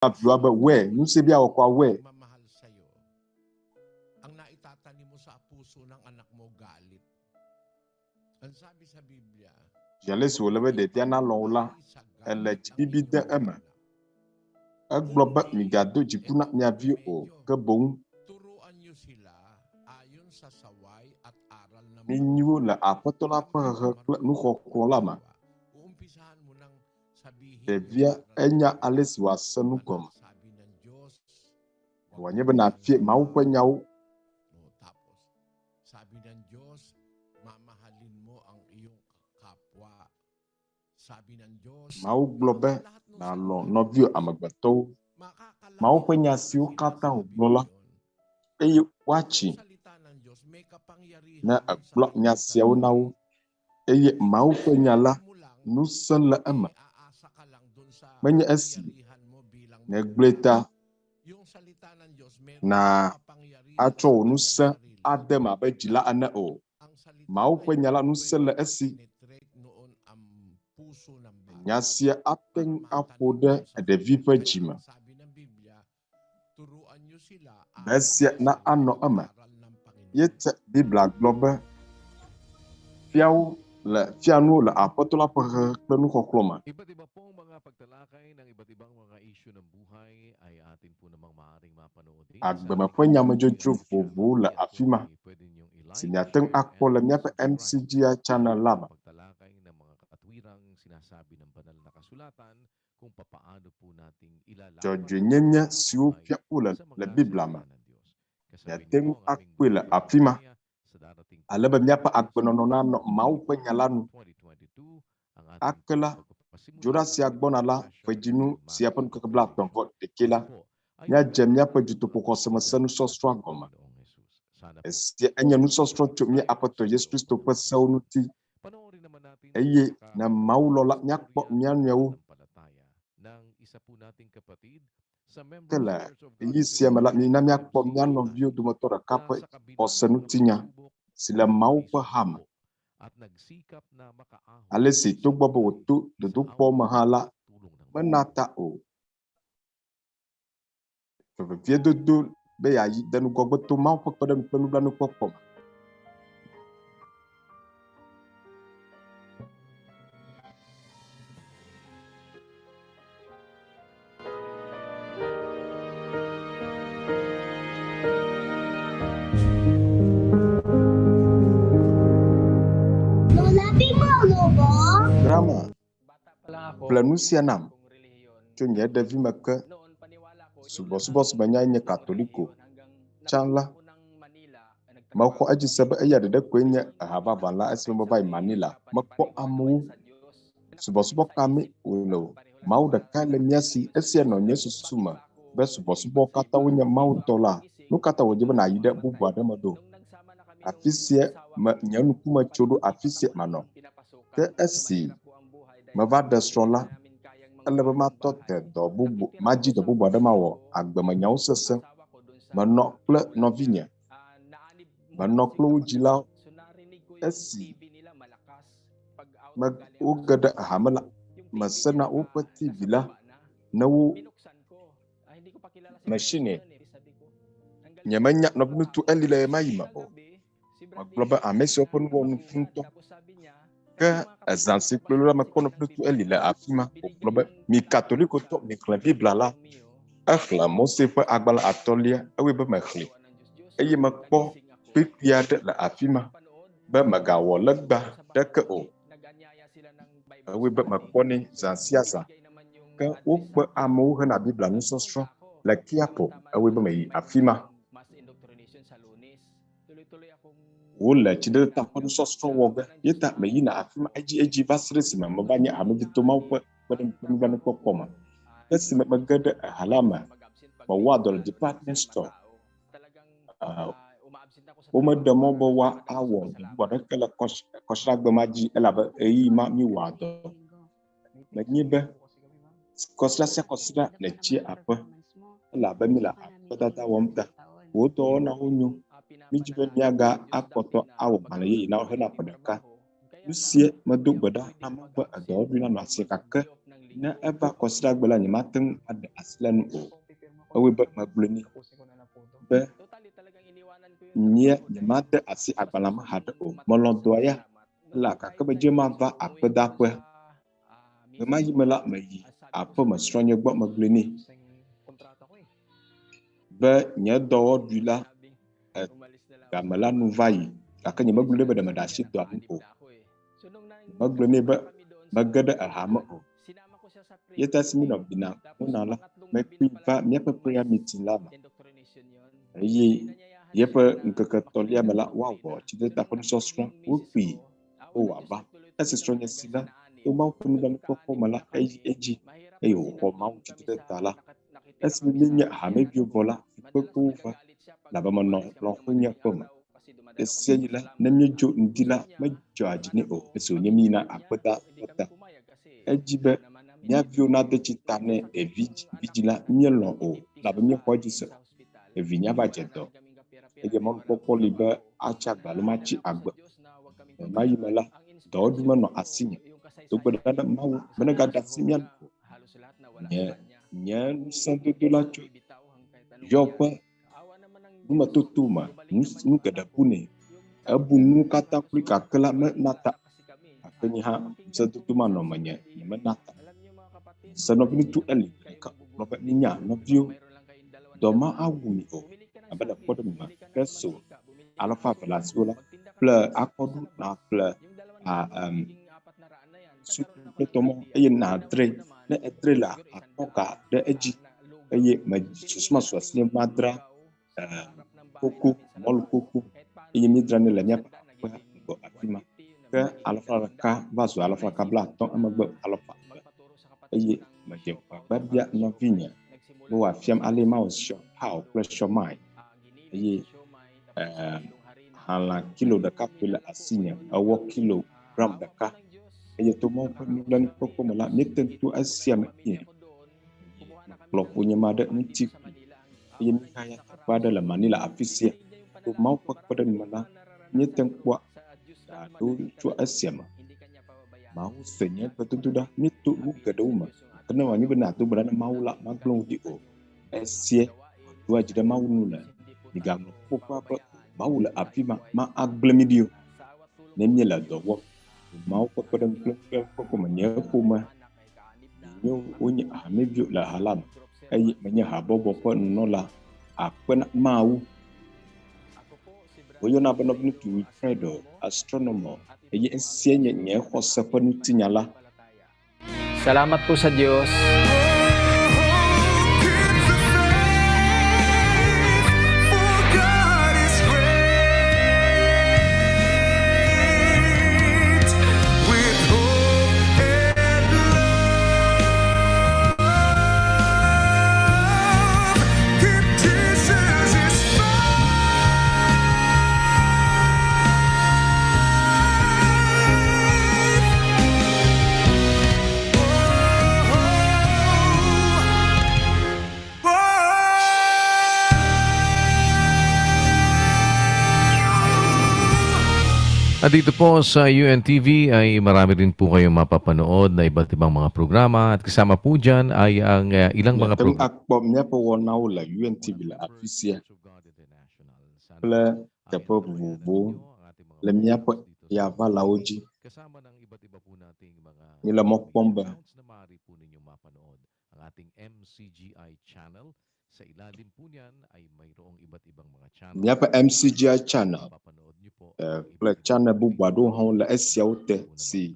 But where? You say be our where? Mamahal sa'yo. Ang naitatanim mo sa puso ng anak mo galit. Ang sabi sa Biblia, J'allais sur le de Tiana Lola, elle est bibi de Emma. Un globe migado jipuna miavi o, que bon. turuan niyo sila ayon sa saway at aral ng Minyo la apatola pa nous kokolama. Uumpisahan mo nang sabihin De via enya ales wasa nous comme. sabi ng Diyos. Wanya bena fie mau pa nyau. Tapos, sabi ng Diyos, mamahalin mo ang iyong kapwa. Sabi ng Diyos, Mau globe na lo novio amagbato. Mau pa nya siu kata o glola. Eye wachi. Na aglok nya siu nau. Eye mau pa nya la. Nusan la ama. Manya esi. Negleta. Na atro nusa adem abejila ana o. Mau pa nya la nusan la esi. Nyasia apeng apode de viva jima. Besia na ano ama. Yete bibla globe. Fiaw la fianu la apatola pa klanu kokloma. Iba't iba pong mga pagtalakay ng iba't ibang mga issue ng buhay ay atin po namang maaaring mapanood din. Agbema pa nyama jojo fobu la afima. Sinyateng akpo la nyapa MCGI channel lama. Pagtalakay ng mga katwirang sinasabi ng banal na kasulatan kung papaano po nating ilalaban. Jojo nyenya siu pia ula la biblama. Nyateng akpo la afima. Alaba nyapa akbenonona no mau penyalanu. Akela jura siak bonala pejinu siapun kekebelak tongkot dekila. Nya jem nyapa jutu pokok semesen sostra goma. Esia enya nu sostra cumnya apa to Yesus Kristo pesau nuti. Eye na mau lolak nyakpok nyanyau. Kela iyi sia malak ni nam nyakpok nyano view du motora kape osenutinya. Sila mau paham. Alesi tu babo tu duduk po mahala menata o. Via dudu be ayi dan gua betu mau pada penuh popom. Drama planusia nam cunya Davi maka subo sebanyak katoliko canla mau ko aji saba aya da kwenya haba bala asma bai manila makko amu subo kami ulo mau da kale miasi esia no nyesu suma be subo kata wonya mau tola no kata woje na yida bubu adama do afisia nyanu kuma chodo afisia mano ke esi mava destrola elebe matote do bubu maji do bubu adama wo agbemanya usese mano kle novinya mano kle ujila esi mag ugada hamala masana upati bila nawo machine nyamanya nobnutu elile mayima o magloba amesi open won funto que azansi plura makono plutu elila afima ogloba mi catholique to mi Bible la akhla mo sefa agbala atolia awe ba makhli ayi makpo pipiade la afima ba magawo lagba daka o awe ba makponi zansiasa ka okpo amu hana Bible no sostro la kiapo awe ba mai afima wala chide tampon sostro woga yeta meyina afima aji basres ma mabanya amugito maupa pada pokoma kasi magada halama mawadol department store umada mobo wa awon wadakala kosra gamaji elaba eyi ma mi wado magnibe kosra se kosra le chi apa elaba mi la patata womta woto na hunyu mijibe nyaga akoto awo banaye na hena padaka usie madu bada namaba adobi na masikaka na eba kosra gbala ni mateng ada aslan o awe ba magluni ba nya ni mata asi agbala ma hada o molon doya la ka ka beje ma va apeda kwa ma yimela ma yi apa ma stronye gba magluni ba nya do dula gamala nu vai ka nya magluni ba da madashi do o magluni ba magada ahama o yeta simino bina unala me pipa me pa prayer meeting la yi yepa nkaka tolia mala wawo chide ta pon so strong upi o waba as strong as sila o ma ko mi ko mala eji ayo ko ma chide ta la as mi nya ha me bi vola ko fa la ba no lo ko nya ko ma esiyila na mi jo ndila ma jo ajini o eso nya mi na apata ta ejibe nya vio na de chitane e vigila mielo o la ba mi ko jisa e vinya ba jeto e mon popo libe acha gbalumachi agba ma yimela do duma no asinya to gbada da mawu bana ga da simian nya santo de la cho jopa duma tutuma nu kada pune abu nu kata kulika kala nata akanya ha santo tuma no manya nata sanobini tu eli ka robert ninya no view doma awuni o abada podem ma keso alpha velascola ple akodu na ple super tomo na tre na etre la atoka de eji ma susma swasne madra koko mol koko midra ne la nya ko afima ke alpha ka vaso alpha kabla ton amagba alpha ma je babia no vinya bo afiam ale ma osho how pressure mai hala kilo da kapula asinya awo kilo gram da ka to mo ko lan ko mala meten tu asiam lo punya mada nti mi kaya pada la manila afisia to mau ko pada mana meten kwa do tu asiam mau senya betul dah mitu buka dauma karena wani benar tu berana mau la maglong di o esie dua jida mau nula digam popa mau la api ma aglemidio nemnya la do wo mau ko pada ko manya kuma nyo unya amebio la halam ay manya habobo po nola akwana mau oyo na bana bni tu fredo astronomer ay ensienya nya ko sa panutinyala. Salamat po sa Diyos. At dito po sa UNTV ay marami rin po kayong mapapanood na iba't ibang mga programa at kasama po dyan ay ang ilang mga programa. Akpomnya po wonaw la UNTV la afisia. Pla kapo bubu lemnya po yava lauji. Kasama ng iba't iba po nating mga nila mokpomba na maaari po ninyong mapanood. Ang ating MCGI channel. Sa ilalim po niyan ay mayroong iba't ibang mga channel. Nya pa MCGI channel. Pla channel bu bado hon la esiaute si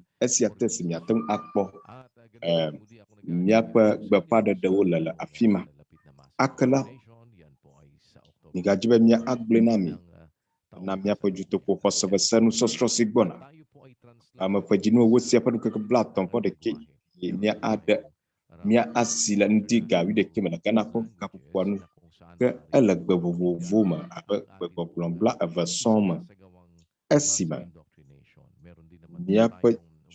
miateng akpo. Nya pa gbapada dawula la afima. Akala niga jibe nya aglenami. Na nya pa juto po pasavasanu sosro sigbona. Ama pa jinu wosia pa ke blaton po de ke. Nya ada mia asila ntiga wide kimela kana ko kapuanu ke elagbe vuma aba gbogbon bla avasoma asima mia pa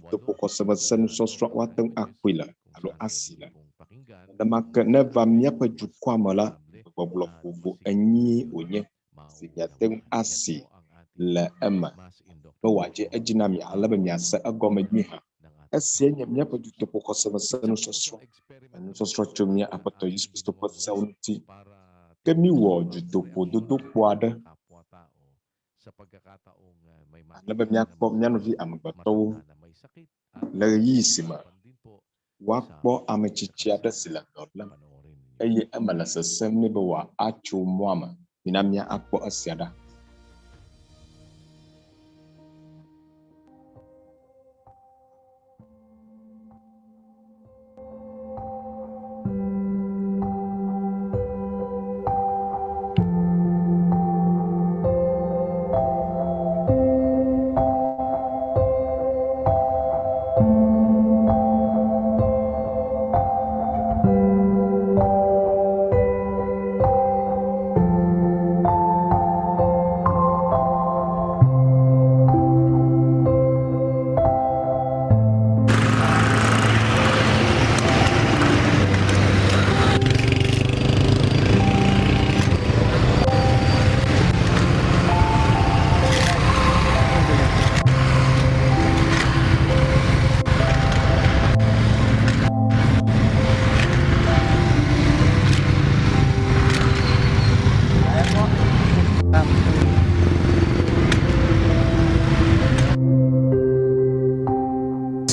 to ko sabasan sosro watang akwila alo asila dama ke neva mia pa jukwa mala gbogbon vuvu anyi onye sinyateng asi la ema ba waje ejina mi alaba mi asa agoma nyiha asianya mia pa dito po ko sa masano sosro ano sosro chumia apato Yesus to po sa unti kami wo dito po duduk po ada sa pagkakataong may alam ba niya po niya no vi amagbato layisima wakpo amachichiada sila dorlam ay amala sa semni bawa achu muama minamya akpo asyada.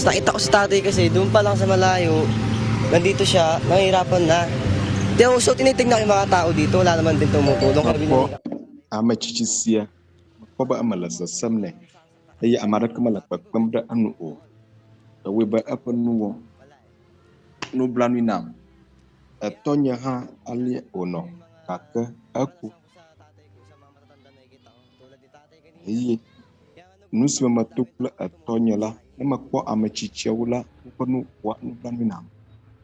Nakita ko si tatay kasi doon pa lang sa malayo, nandito siya, nahihirapan na. Di ako so tinitignan ko yung mga tao dito, wala naman din tumutulong. Makpo amachichisia makpo ba amala sa samne ay amara kamala pakpam da anu o we ba apanu no blanu nam atonya ha ali ono kaka aku yi nusma matukla atonya la makpo amachichia wala panu wa no blanu nam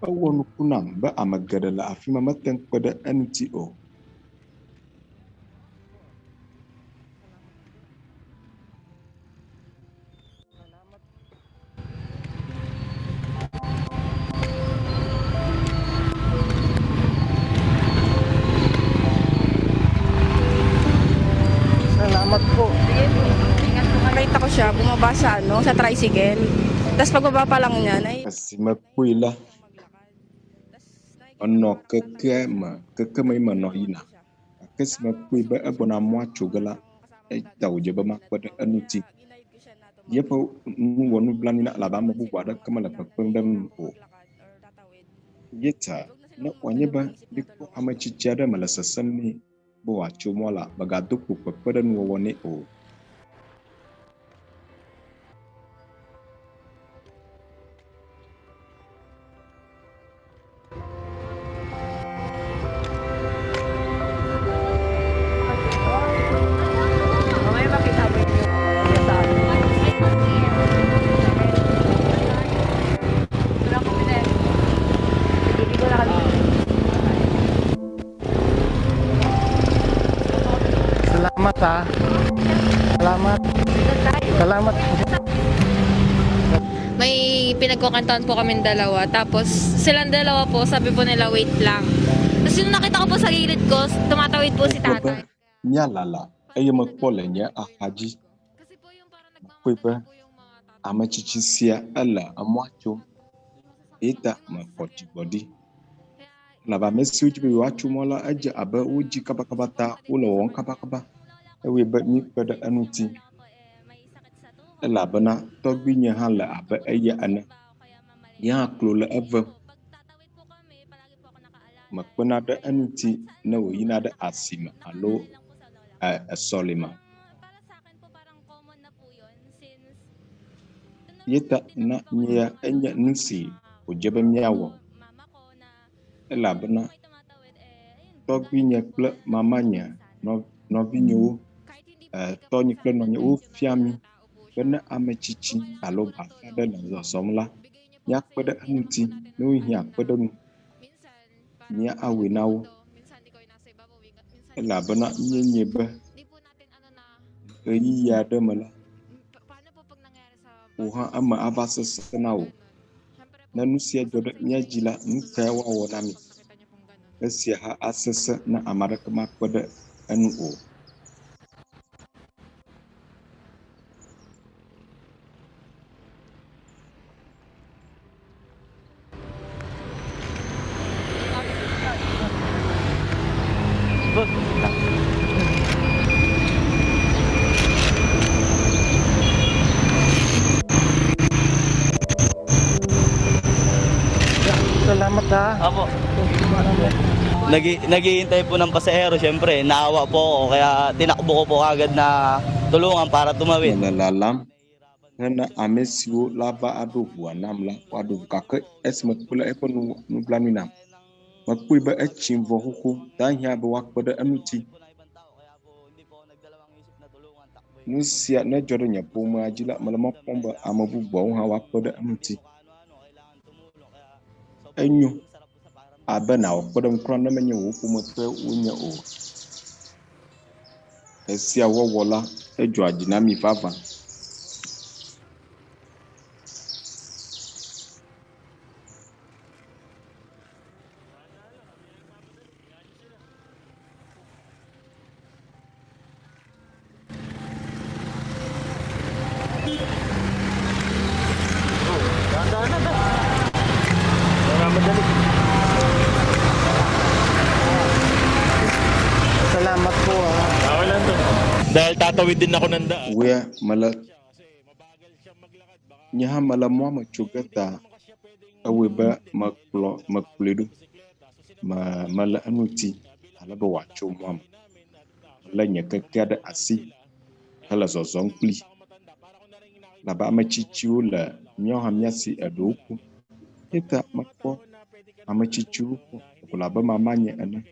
awonu kunam ba amagada la afima matan pada anti o. Salamat po. Nakita ko siya, bumaba sa sa tricycle. Tapos pagbaba pa lang niya, Kasi mapuila ono keke may manohina. Kasi mapuiba abona mwacho gala tauje ba makwada anuti. Yepa wonu blanina alabama bubada kamala pakpendam po. Yeta na wanyeba diko amachichada malasasamni bo wacho mola bagaduku pakpadan wone o. Salamat ha. Salamat. may pinagkukantahan po kami dalawa. Tapos silang dalawa po, sabi po nila wait lang. Tapos yung nakita ko po sa gilid ko, tumatawid po si tatay. Nyalala ay magpole niya haji Kasi po yung parang Kuiba, nagmamadali po yung mga tatay. amachichisia ala amwacho ita makochi body la ba mesi uji bi wacho mola aja aba uji kabakabata ulo won kabakaba ewe ba ni pada anuti la bana togbi nya hala aba aya ana ya klola ava makpana da anuti na yina da asima alo solima yeta na nya enya nsi ujebe miawo la bana togbi nya kle mamanya no vinyo toni kle no nyu fiami bana amechichi alo ba da na somla ya kpada anuti no ya kpada nya awinawo la bana nyenye ba yi ya da mala uha ama abasa sanawo na nusia jodo nya jila nka wa wonami asia ha asasa na amaraka makwada anu o Boss. Salamat ha. Apo. Naghihintay po ng pasahero, syempre, naawa po ako, kaya tinakbo ko po agad na tulungan para tumawid. Malalalam. Hena amesiwo lava ado buanam la ado kake esme pula epo nu blaminam. Makui ba echimvo huku tanya ba wakpada anuti. Nusia na jodo nya poma ajila malamak pomba amabu bawang ha wakpada anuti. Enyo abana wakpada mkrana menye huku mate unya o. Esia wowola ejo ajinami fava. Salamat po. Dahil tatawid din ako ng daan. Wea mala nyaha mala mwa chugata awe ba makpuledu mala anuti alaba wacho mwa la nyaka kada asi hala zozon pli la ba machichiu la myo hamyasi adoku eta makpo amachichiu kula ba mamanya ana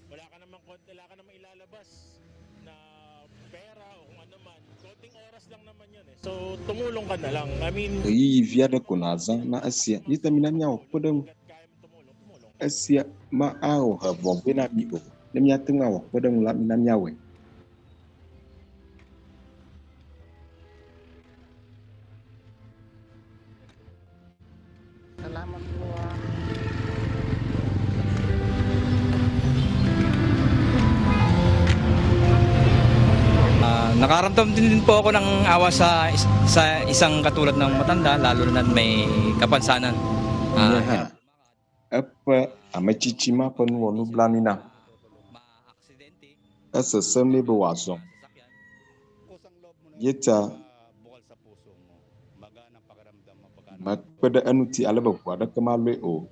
Wala ka namang ilalabas na pera o kung ano man. Konting oras lang naman yun eh. So, tumulong ka na lang. I mean, yi viada kunaza na asia yita minamya okudem asia ma ao ha vobena bi o nemya tunga okudem la minamya we Salamat po. Nakaramdam din po ako ng awa sa isang katulad ng matanda, lalo na may kapansanan. ha apa amachichima panu wonu blamina asa semne bo wazo yeta makpada anuti alaba kwada kamale o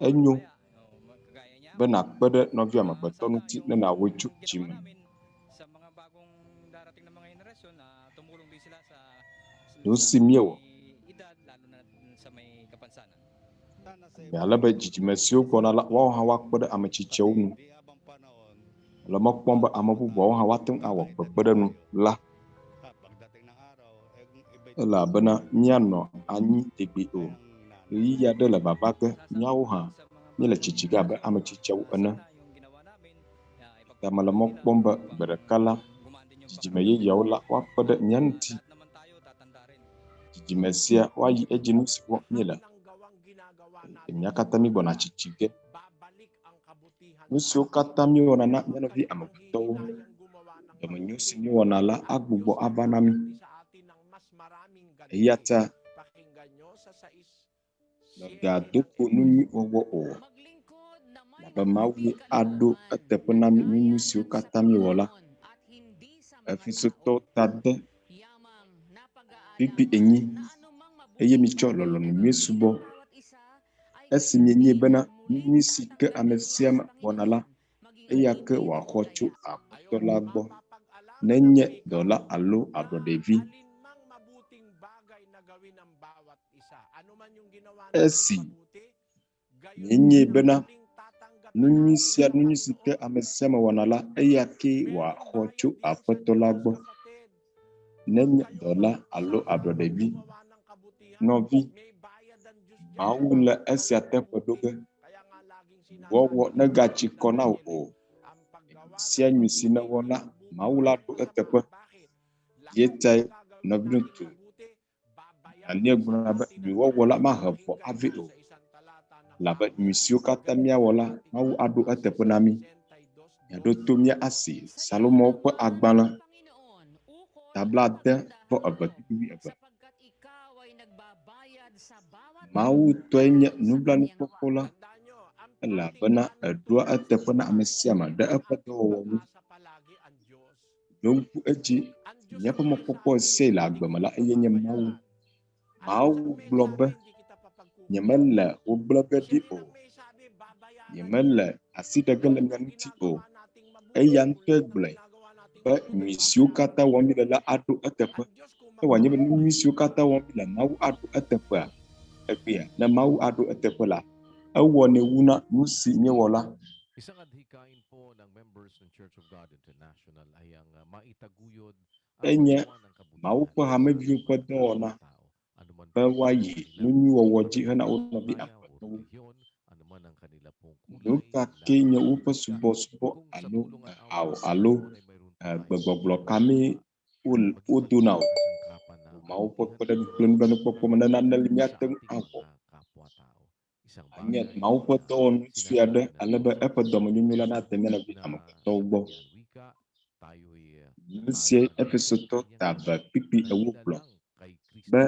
enyo bana pada novia mabatonuti na wuchu chima Sa mga bagong darating na mga henerasyon na tumulong din sila sa Nusimio edad, lalo na sa may kapansanan. alaba jijimasio kona la wa hawa kwada amachicheu nu la makpomba amabu bo hawa tung awa kwada nu la la bana nyano anyi tegbe o yi ya de la babaka nyawo ha ni la chichiga ba amachicheu ana tamala makpomba berakala jijimaye yaula wa kwada nyanti jijimasia wa yi ejinu siwo nyela nyakatami bona chichige nusio katami ona na nyanovi amabuto nyusi ni ona la agbugbo abanami yata ga doko nunyi owo o ba mawi ado atepenami nusio katami wala afisoto tade pipi enyi eye micho lolo ni mesubo esinyenye bana nisi ke amesiam bonala eyake wa khochu apotola gbo nenye dola alo abrodevi esi nyenye bana nunisi ke amesiam bonala eyake wa khochu apotola gbo nenye dola alo abrodevi novi Aula esi tepodoge wowo negachi kona o sia nyusi na wona maula do etepo yeta na brutu ani egbuna ba bi wowo la ma hafo ave o la ba nyusi o katamia wala mawu ado etepo nami ya do tomia asi salomo po agbala tabla de po abati bi aba mau tuanya nublan popola elabena eɖoa eteƒe na ame sia ame ɖe eƒe dɔwɔwɔ ŋu. Ɖo ŋku edzi míaƒe mɔkpɔkpɔ sia le agbe me la eye nye Mawu. Mawu gblɔ be nyemele wogblɔ ge ɖi o, nyemele asi ɖe ge le mia ŋuti o. Eya ŋutɔe gblɔe be nyui siwo katã wɔm mi le la aɖo eteƒe. Ne wòanye be nu nyui siwo katã wɔm mi le Mawu aɖo eteƒea, egbea ne Mawu aɖo eteƒe la, ewɔnɛ wu na nu si míewɔ la. Isang adhikain po ng members ng Church of God International ay ang maitaguyod Enye Mawu ƒe hameviwo ƒe dɔwɔna be woayi nu nyui wɔwɔ dzi hena wo nɔvi aƒetɔwo. Nu ka ke nye woƒe subɔsubɔ alo gbegbɔgblɔ kame wodona o. Mawu ƒe kpeɖeŋu kple nublanuikpɔkpɔ me ne nane li míate ŋu awɔ. Nye Mawu ƒe dɔwɔnu sue aɖe ale be eƒe dɔmenyonyo la nade mía nɔvi amegbetɔwo gbɔ. Nu sia Efesotɔ ta ve kpikpi ewo gblɔ be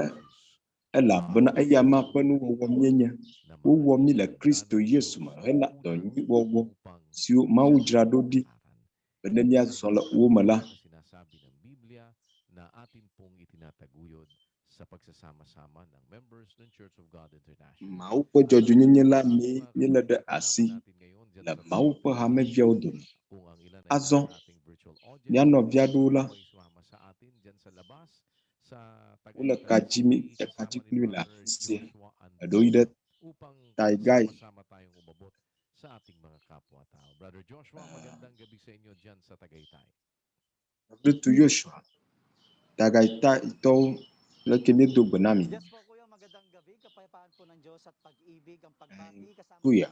elabena eya ma ƒe nuwɔwɔ míenye. Wowɔ mí le Kristo Yesu me hena dɔ nyui wɔwɔ siwo Mawu dzra ɖo ɖi be ne míazɔ le wo me la. Mawu ƒe dzɔdzɔenyenye la míele ɖe asi le Mawu ƒe hameviawo dome. Azɔ mía nɔvi aɖewo la wole kadzi kpli le afi sia. Eɖewo yi ɖe Taigai. Brito Joshua, Tagaitɔwo leke miedo gbe na mi. Kuya,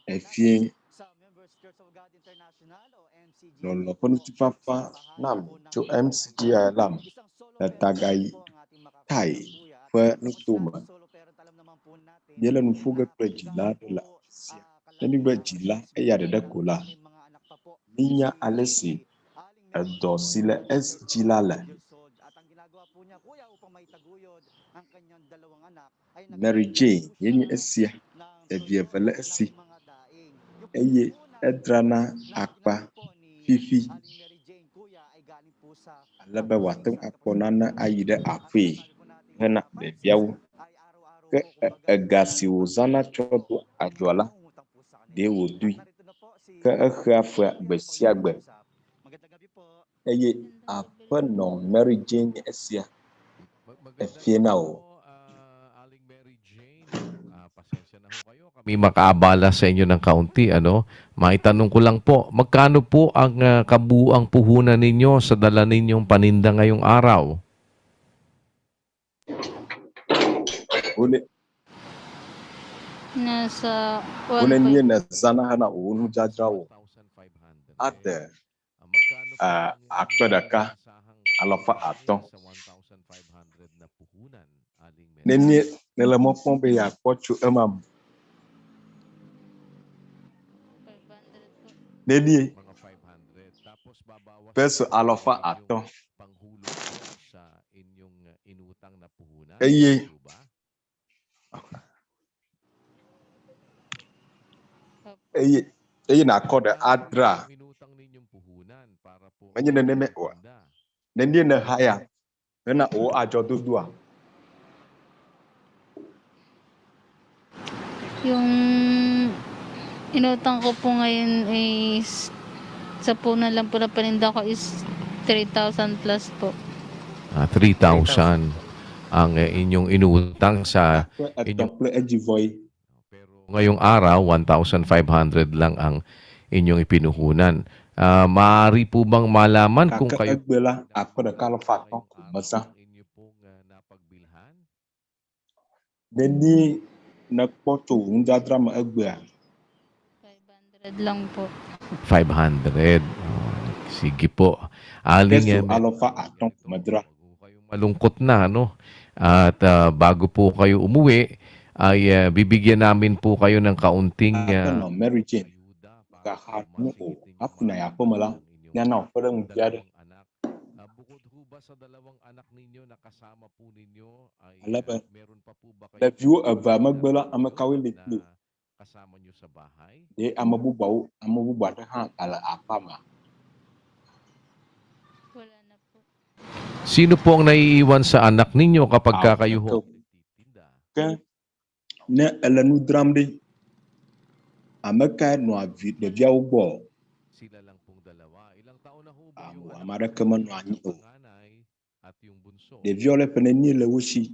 efie lɔlɔ ƒe ŋutifafa nam tso MCGI la me le Tagai Tai ƒe nutome. Míele nu ƒo ge kple dzila aɖe le afi sia. Ne mi gbe dzila eya ɖeɖe ko la, mínya ale si edɔ si le SG la le. Mary Jane yenye esia, evi eve le esi eye edrana akpa fifi ale be wòate ŋu akpɔ nane ayi ɖe aƒee hena ɖeviawo. Ke ega si wòzãna tsɔ do adzɔa la, ɖe wòdoe, ke exea fea gbe sia gbe eye aƒenɔ Mary Jane esia efie na wo. May makaabala sa inyo ng kaunti, maitanong ko lang po, magkano po ang kabuuang puhunan ninyo sa dala ninyong paninda ngayong araw? Nasa Una nye na zana hana unu jadrawo. Ate akpe ɖeka alɔfa atɔ̃. Nenye nele mɔ kpɔm be yeakpɔ tso ema me. Nenye peso alɔfa atɔ̃. Eye nakɔ ɖe adra. Menye neneme oa. Nenye ne haya hena o adzɔdodoa. Yung inutang ko po ngayon is sa punan lang po na paninda ko is 3,000 plus po. 3,000 ang inyong inutang sa inyong... Pero ngayong araw, 1,500 lang ang inyong ipinuhunan. Maaari po bang malaman kung kayo... Neni nagpoto hundadra ma egbea. 500 lang po. 500. Sige po. Aling alofa atong madra. Malungkot na, At bago po kayo umuwi, ay bibigyan namin po kayo ng kaunting Mary Jane. Kahatno o apna ya pamala. Nana parang biyada. Bukod ho ba sa dalawang anak ninyo na kasama po ninyo ay Alaba. meron pa po ba kayo? Leviwo eva magbela amakawili plu. kasama nyo sa bahay? De amabubaw da ha ala apa ma. Wala na po. Sino po ang naiiwan sa anak ninyo kapag Ah, kayo ho ikaw. Ke na ala nu dram de. Amaka no avi de via ugbo. Sila lang pong dalawa. Ilang taon na ho ba yung Amara kama no anyi o. panganay at yung bunso? De via le peneni le wushi.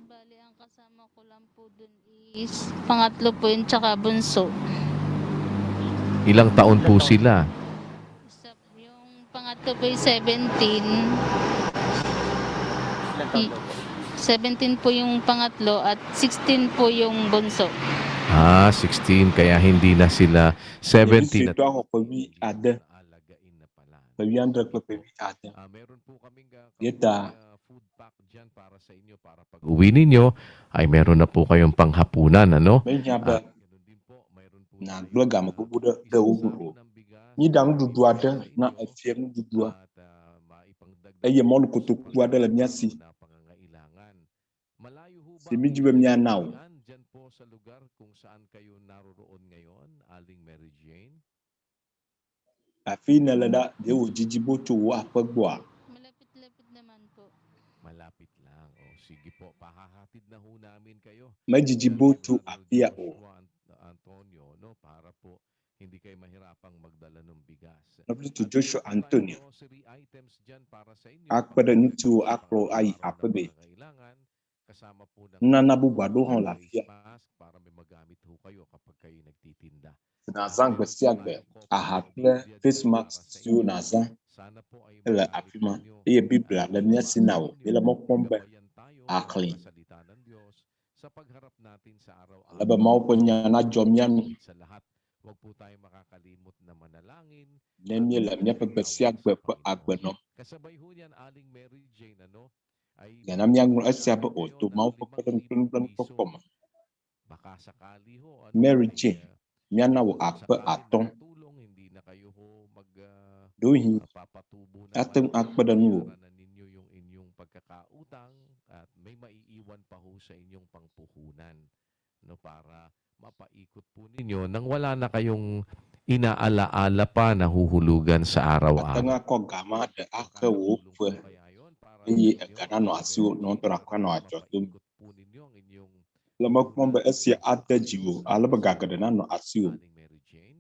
Bali, ang kasama ko lang po dun is pangatlo po yun, tsaka bunso. Ilang taon po sila? Yung pangatlo po yung 17. 17 po yung pangatlo at 16 po yung bunso. 16. Kaya hindi na sila 17 Ito ako pawi ada. alagain na pala. Pawi andra ko pawi ada. Meron po kaming Yeta. food pack dyan para sa inyo para pag uwi ninyo ay meron na po kayong panghapunan, ano? May nyaba Ganun din po, mayroon po na tayong blaga mabubuda da ugu. ng bigas, Ni dang dudu ada na afiem dudu. at maipangdagdag Ay mon po ko to sa kuada la nyasi. na pangangailangan. Malayo ho ba Si Midjibam ang niya now. yan dyan po sa lugar kung saan kayo naroroon ngayon, Aling Mary Jane? Afi na lada de o jijibo to wa pagwa. Malapit-lapit naman po. Malapit lang. O sige po, pahahatid na ho namin kayo. Majijibo to apia o. Antonio, no, para po hindi kayo mahirapang magdala ng bigas. Nabi to Joshua Antonio. Grocery items dyan para sa inyo. Akpada nitu akro ay apabe. Kailangan kasama po ng Na nabubado hon lafia. mask para may magamit ho kayo kapag kayo nagtitinda. Na zang besiagbe. Ahaple face mask tu na zang. Sana po ay Ela magamit afima. ninyo Iya bibla la nyasi naw. Ila mo pombe. gabayan tayo Akli. sa salita ng Diyos sa pagharap natin sa araw-araw. Laba mau punya na jomyan. Sa lahat, huwag po tayo makakalimot na manalangin. Nenye la nya pagbesiagbe pa agbenom. Kasabay ho niyan, Aling Mary Jane, ano? Ay Ganam yang asya ba o to mau papadang tunblan pokoma. baka sakali ho. Mary Jane. Nya na wo apa atong. Hindi na kayo ho Duhi. papatubo na Atong akpada nu. na ninyo yung inyong pagkakautang at may maiiwan pa ho sa inyong pangpuhunan, no, para mapaikot po ninyo nang wala na kayong inaalaala pa na huhulugan sa araw-araw. Atanga ko gama de aka wo fu. Iyi agana no asiu no tora kwano ajo tum. Lama kumba asya ata jigo. Alaba gagada na no asiu. Aling Mary Jane,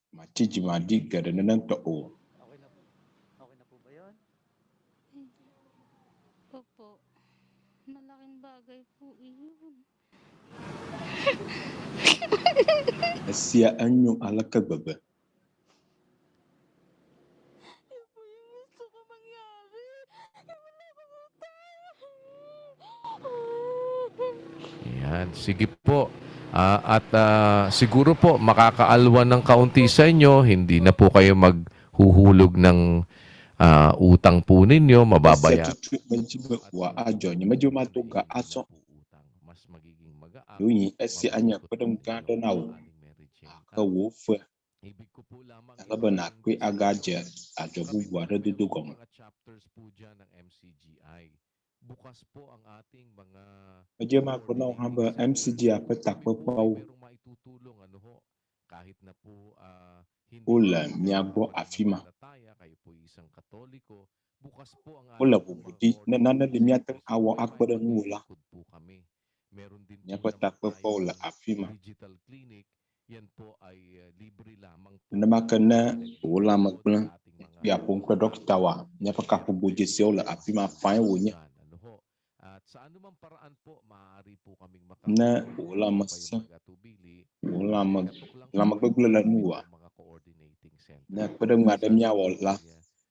Matiji madi gada na nang to o. Okay na po. Okay na po ba yun? Opo. Malaking bagay po iyon. Asya anyo alaka baba. Yun po yung gusto ko mangyari. Wala akong utang. yan, sige po. Siguro po makakaalwan ng kaunti sa inyo, hindi na po kayo maghuhulog ng utang po ninyo, mababayaran. Asya tutu majiba wa ajo. Ni majo matuga aso. Mas magiging magaan. Duhi asya anya padang gada na o. Aka wo fu. Ibig ko po lamang Alaba na kwi agaja. Ajo bubuwa da dudugong. mga chapters po dyan ng MCGI. Bukas po ang ating mga Majo makunaw hamba MCG apa takpa pau. merong maitutulong ano ho, kahit na po hindi Ula po miyabo afima. mananampalataya, kayo po isang Katoliko, bukas po ang Ula ating bubudi mga na nana limyatang awa may akpada ngula. likod po kami. Meron din po Nya patakpa pau la afima. digital clinic. Yan po ay libre lamang po. Namakana ula magplan. Sa ating mga Ya pong ka doktawa. Nya pakapubuji siya la afima fine wo nya. ano ho. At sa anumang paraan po, maaari po kaming Na makatulong. wala Kayo masa. mag-atubili. Wala mag Katok lang wala po magbaglala ang nuwa. mga coordinating center. Na padang madam nya wala.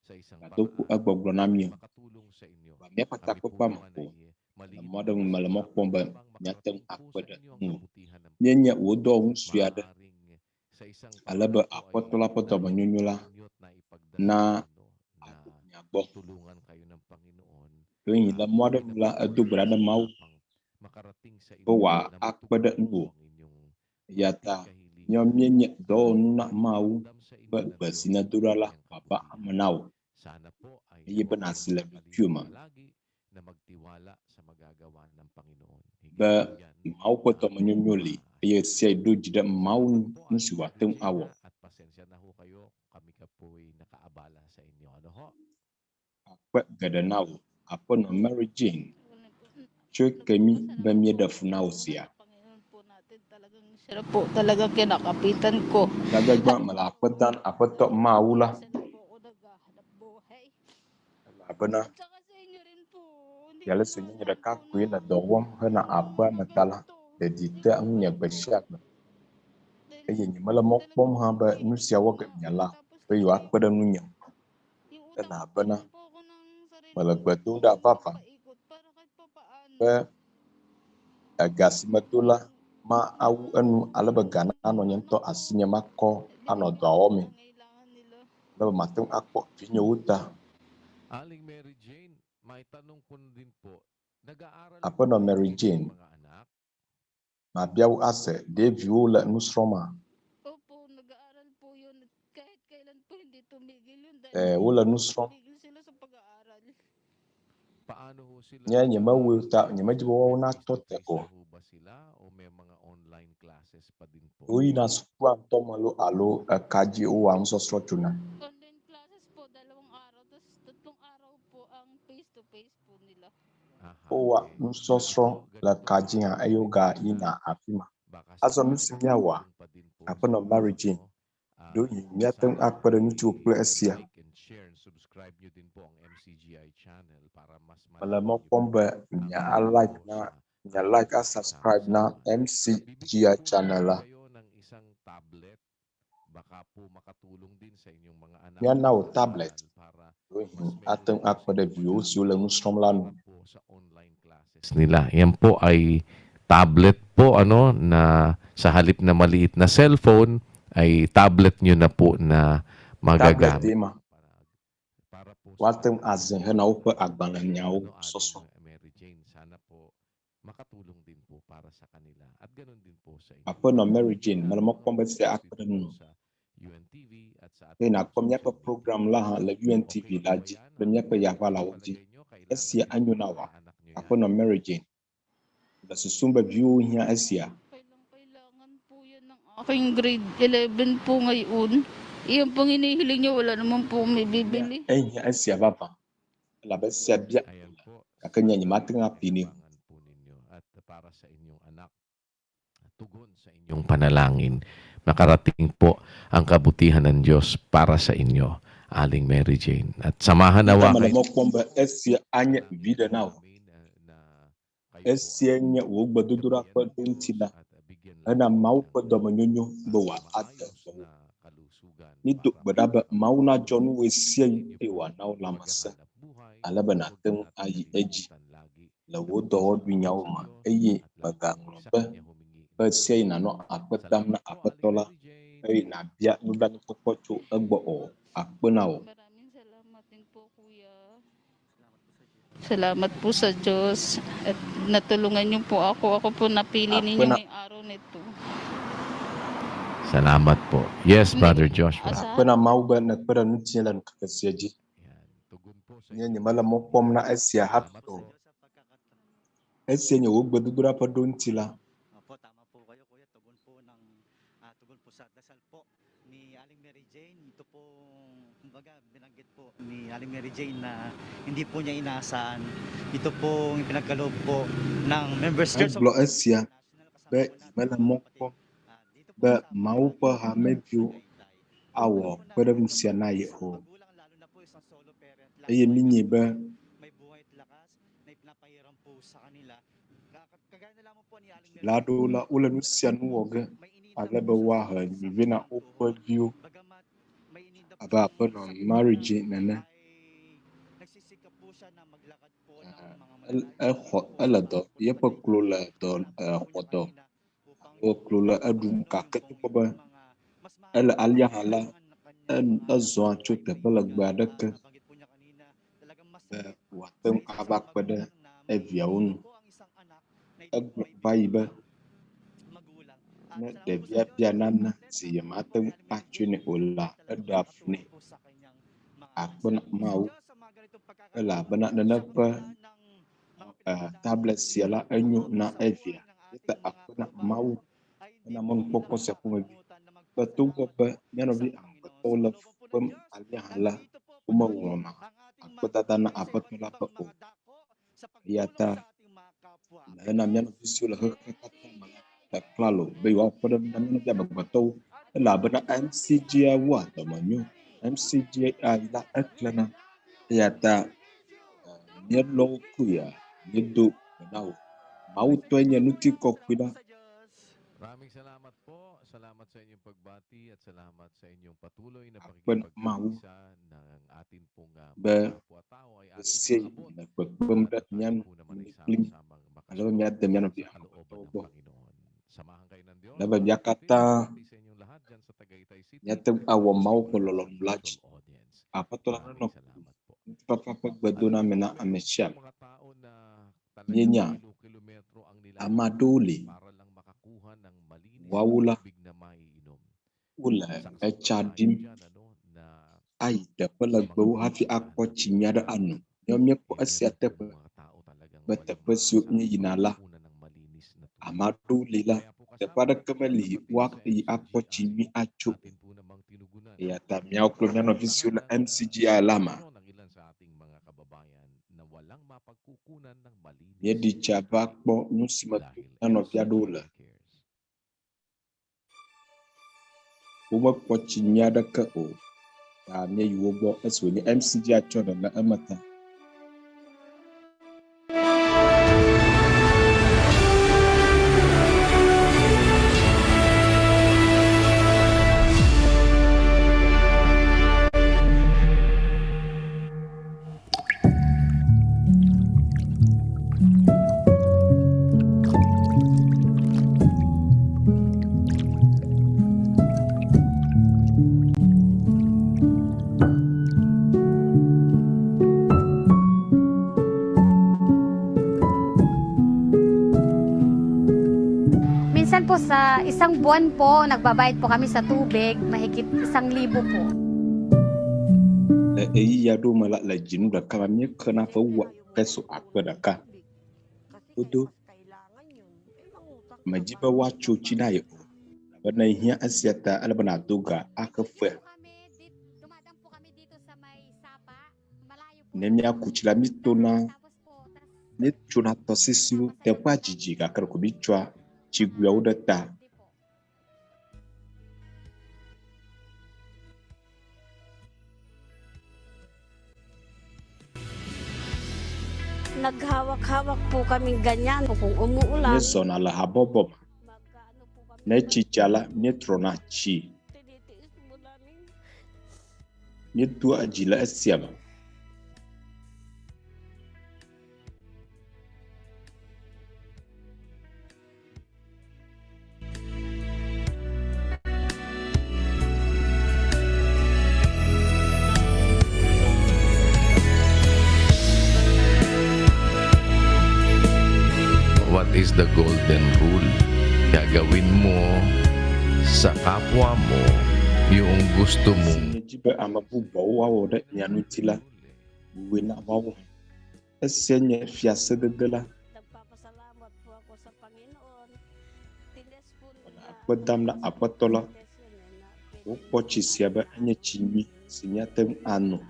Sa isang Ato paraan, agbaglo namyo. makatulong sa inyo. Nya patakpa pa mako. Madang malamok pomba nyatang akpada nu. Nya nya udong suyada. Alaba apotola poto manyunyula na nya bo. tulungan kayo ng Panginoon. Yung ila mo la adu berada mau Makarating sa inyo bawa na akpada matupad nu. po ang inyong Yata kahilingan. nyom nya do na mau Sa inyo ba ng Diyos basinadurala ang baba kabutihan. manaw. Sana po ay Iya benar sila mapagpapaliban cuma. palagi na magtiwala sa magagawa ng Panginoon. Higit ba po yan, mau pa to manyonyoli ye siya do jida mau po, nusi Ate watem Regina, awo at pasensya na ho kayo, kami ka po'y nakaabala sa inyo. Ano ho? apa gada nawo apa no Mary Jane chwe kemi ba mi da funaw siya Panginoon po natin, talagang siya po talagang kinakapitan ko. nagagba mala dan apa to maula Kasi na po ako naghahanap buhay. apa na At saka sa inyo rin po. Hindi yala ko sunyi na da ka po kuyi na dowam hana apa matala da dita ang nya basyak ayi ni mala mok pom ha ba nusi awa ga nyala ba yu apa da nunya na apa na mala gbatong da papa ba agasi matula ma au anu alaba gana ano nyento asinya mako ano daomi laba matong akpo pinyo uta Aling Mary Jane, may tanong ko din po, nag-aaral apa no Mary Jane mga anak? ma biaw ase de viola nusroma Opo, nag-aaral po yun. Kahit kailan po hindi tumigil yun. Dahil wala nusro tumigil sila sa pag-aaral. Paano ho sila? nya nyama wuta nyama jibo na tote o Ho ba sila o may mga online classes pa din po? uyi na sukwa to malo alo kaji o ang sosro tuna Online classes po, 2 araw. Tapos 3 araw po ang face-to-face po nila. Aha, o wa okay. nusosro la kaji nga ayoga ina afima Baka aso sakaling nusinyawa makatulong pa din po apa no sa Mary inyo, Jane no? do nyatang akpada nutu pla asia Like and share and subscribe nyo din po ang MCGI channel para mas mala mo malaman nyo po pomba ang nya like tungkol na sa nya like a subscribe na MCGI channel la kayo ng isang tablet. Baka po makatulong din sa inyong mga anak. nya now na tablet para atang akpada view sula nusrom lan po sa online classes nila. Yan po ay tablet po na sa halip na maliit na cellphone ay tablet nyo na po na tablet magagamit. ma Para po watang azin hana upa agbangan nyaw soso Mary Jane, sana po makatulong din po para sa kanila. At ganoon din po sa inyo. apa no Mary Jane mala mo pomba sa akpada nu Sa UNTV at sa na pomnya pa program la la UNTV laji pomnya pa ya wala waji asia anyo nawa apa no Mary Jane la susumba view hiya asia Kailangan po yan ng aking grade 11 po ngayon. Iyon pong hinihiling niyo, wala naman po may bibili. ay hiya asia baba la ba sia bia Ayan po. kakanya ni matinga pini Kailangan po ninyo at para sa inyong anak, tugon sa inyong panalangin, makarating po ang kabutihan ng Diyos para sa inyo, Aling Mary Jane. At samahan nawa mala kayo mo pomba asia anya vida now asia nya wogba dudura pa tintina ana mau pa do manyonyo bawa ata ni duk badaba mau na jon we sia ewa now la masa alaba na tem ayi eji la wo do du nyaw ma eye baga ba ba sia na no apatam na apatola ay na bia no dan ko pocho agbo o akpenaw Maraming salamat din po, Kuya. Salamat po sa Diyos at natulungan niyo po ako. Ako po napili ninyo ngayong araw nito. Salamat po. Yes, Brother Joshua. akpena mau ba na pera nutilan kakasiaji Yan. Tugon po sa nya ni mala mo pom na asia hapto asia nya wogba dudura pa don tila Opo, tama po kayo, Kuya. Tugon po sa dasal po ni Aling Mary Jane. Ito po, kumbaga, binanggit po ni Aling Mary Jane na hindi po niya inaasahan. Ito po yung pinagkaloob po ng members church of Aglo asia ba mala mo pom ba mau pa ha medyo awo pera musia na ye ho aye minye ba may buhay at lakas na ipinapahiram po sa kanila. Kagaya na lamang po ni Aling Mary lado la ula nusia nuoga alaba waha ni vina overview Bagamat may ininda po aba pa no sa marriage nana ay nagsisikap po siya na maglakad po ng mga ala do ye pa klula do hoto o klula adum ka ka ba ala alya hala azwa chuta pala gbada ka watem abak pada eviaun aglo baiba na devia pianana si matem achune ola adafne akbana mau ala bana nana pa tablet siala enyo na evia kita aku na mau na mon popo sa kumabi batu ko ba nyano bi ang batola pem alihala umawama aku tatana apat mula pa o yata na nyano bisula hakata mala ta klalo be wa pada nyano ja bagbato la bana MCGA wa tamanyo MCGA ila aklana yata nyelo kuya nyedo nao mau tuanya nuti kokpina. Maraming salamat po. Salamat sa inyong pagbati at salamat sa inyong patuloy na Apan mau pakikipagkisa ng atin pong ba kapwa-tao ay ating si maabot. na pagpemdat nyan Po naman ay kling sama-samang alam niya demian bi sa kalooban ng Panginoon. Samahan kayo ng Diyos. Dapat Jakarta sa inyong lahat dyan sa Tagaytay City. nyata awam mau kololong laj Audience. apa to lang no Salamat po. papagbaduna mena amesham Mga tao na Nyenya, kilometro ang amaduli para lang makakuha ng malinis wawula tubig na maiinom. ula echadim Na ai da pala gbo hafi akko chinyada anu nyomye ko asiate pa bata pasu ni yinala amaduli la da pada kamali wakti akko chimi achu ya tamya ko nyano visula MCG alama ye di chaba kpo nusimatu nyano vyadola uma ko chinyada ka o ta me yuwo aso ni MCG acho da na amata Minsan po sa isang buwan po, nagbabayad po kami sa tubig, mahigit 1,000 po. ya do mala la jinu da kama mi kana fa wa peso akwa da ka odo majiba wa chochi na yo bana hiya asiata albana doga aka fa nemya kuchila mitona ne chuna tosisiu te kwa jiji ka kar ko bichwa chiguya udata Naghawak-hawak po kaming ganyan kung umuulan. ne zona la habobo ne chichala ne trona chi ne tu ajila asiama What is the golden rule? Gagawin mo sa kapwa mo yung gusto mong jiba amabu bawa woda nyanutila buwena bawa esenye fiasa dedela Nagpapasalamat po ako sa Panginoon. Tindes po akwadam na apatola upochi siaba anya chimi sinyatem anu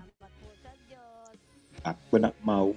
akwana mau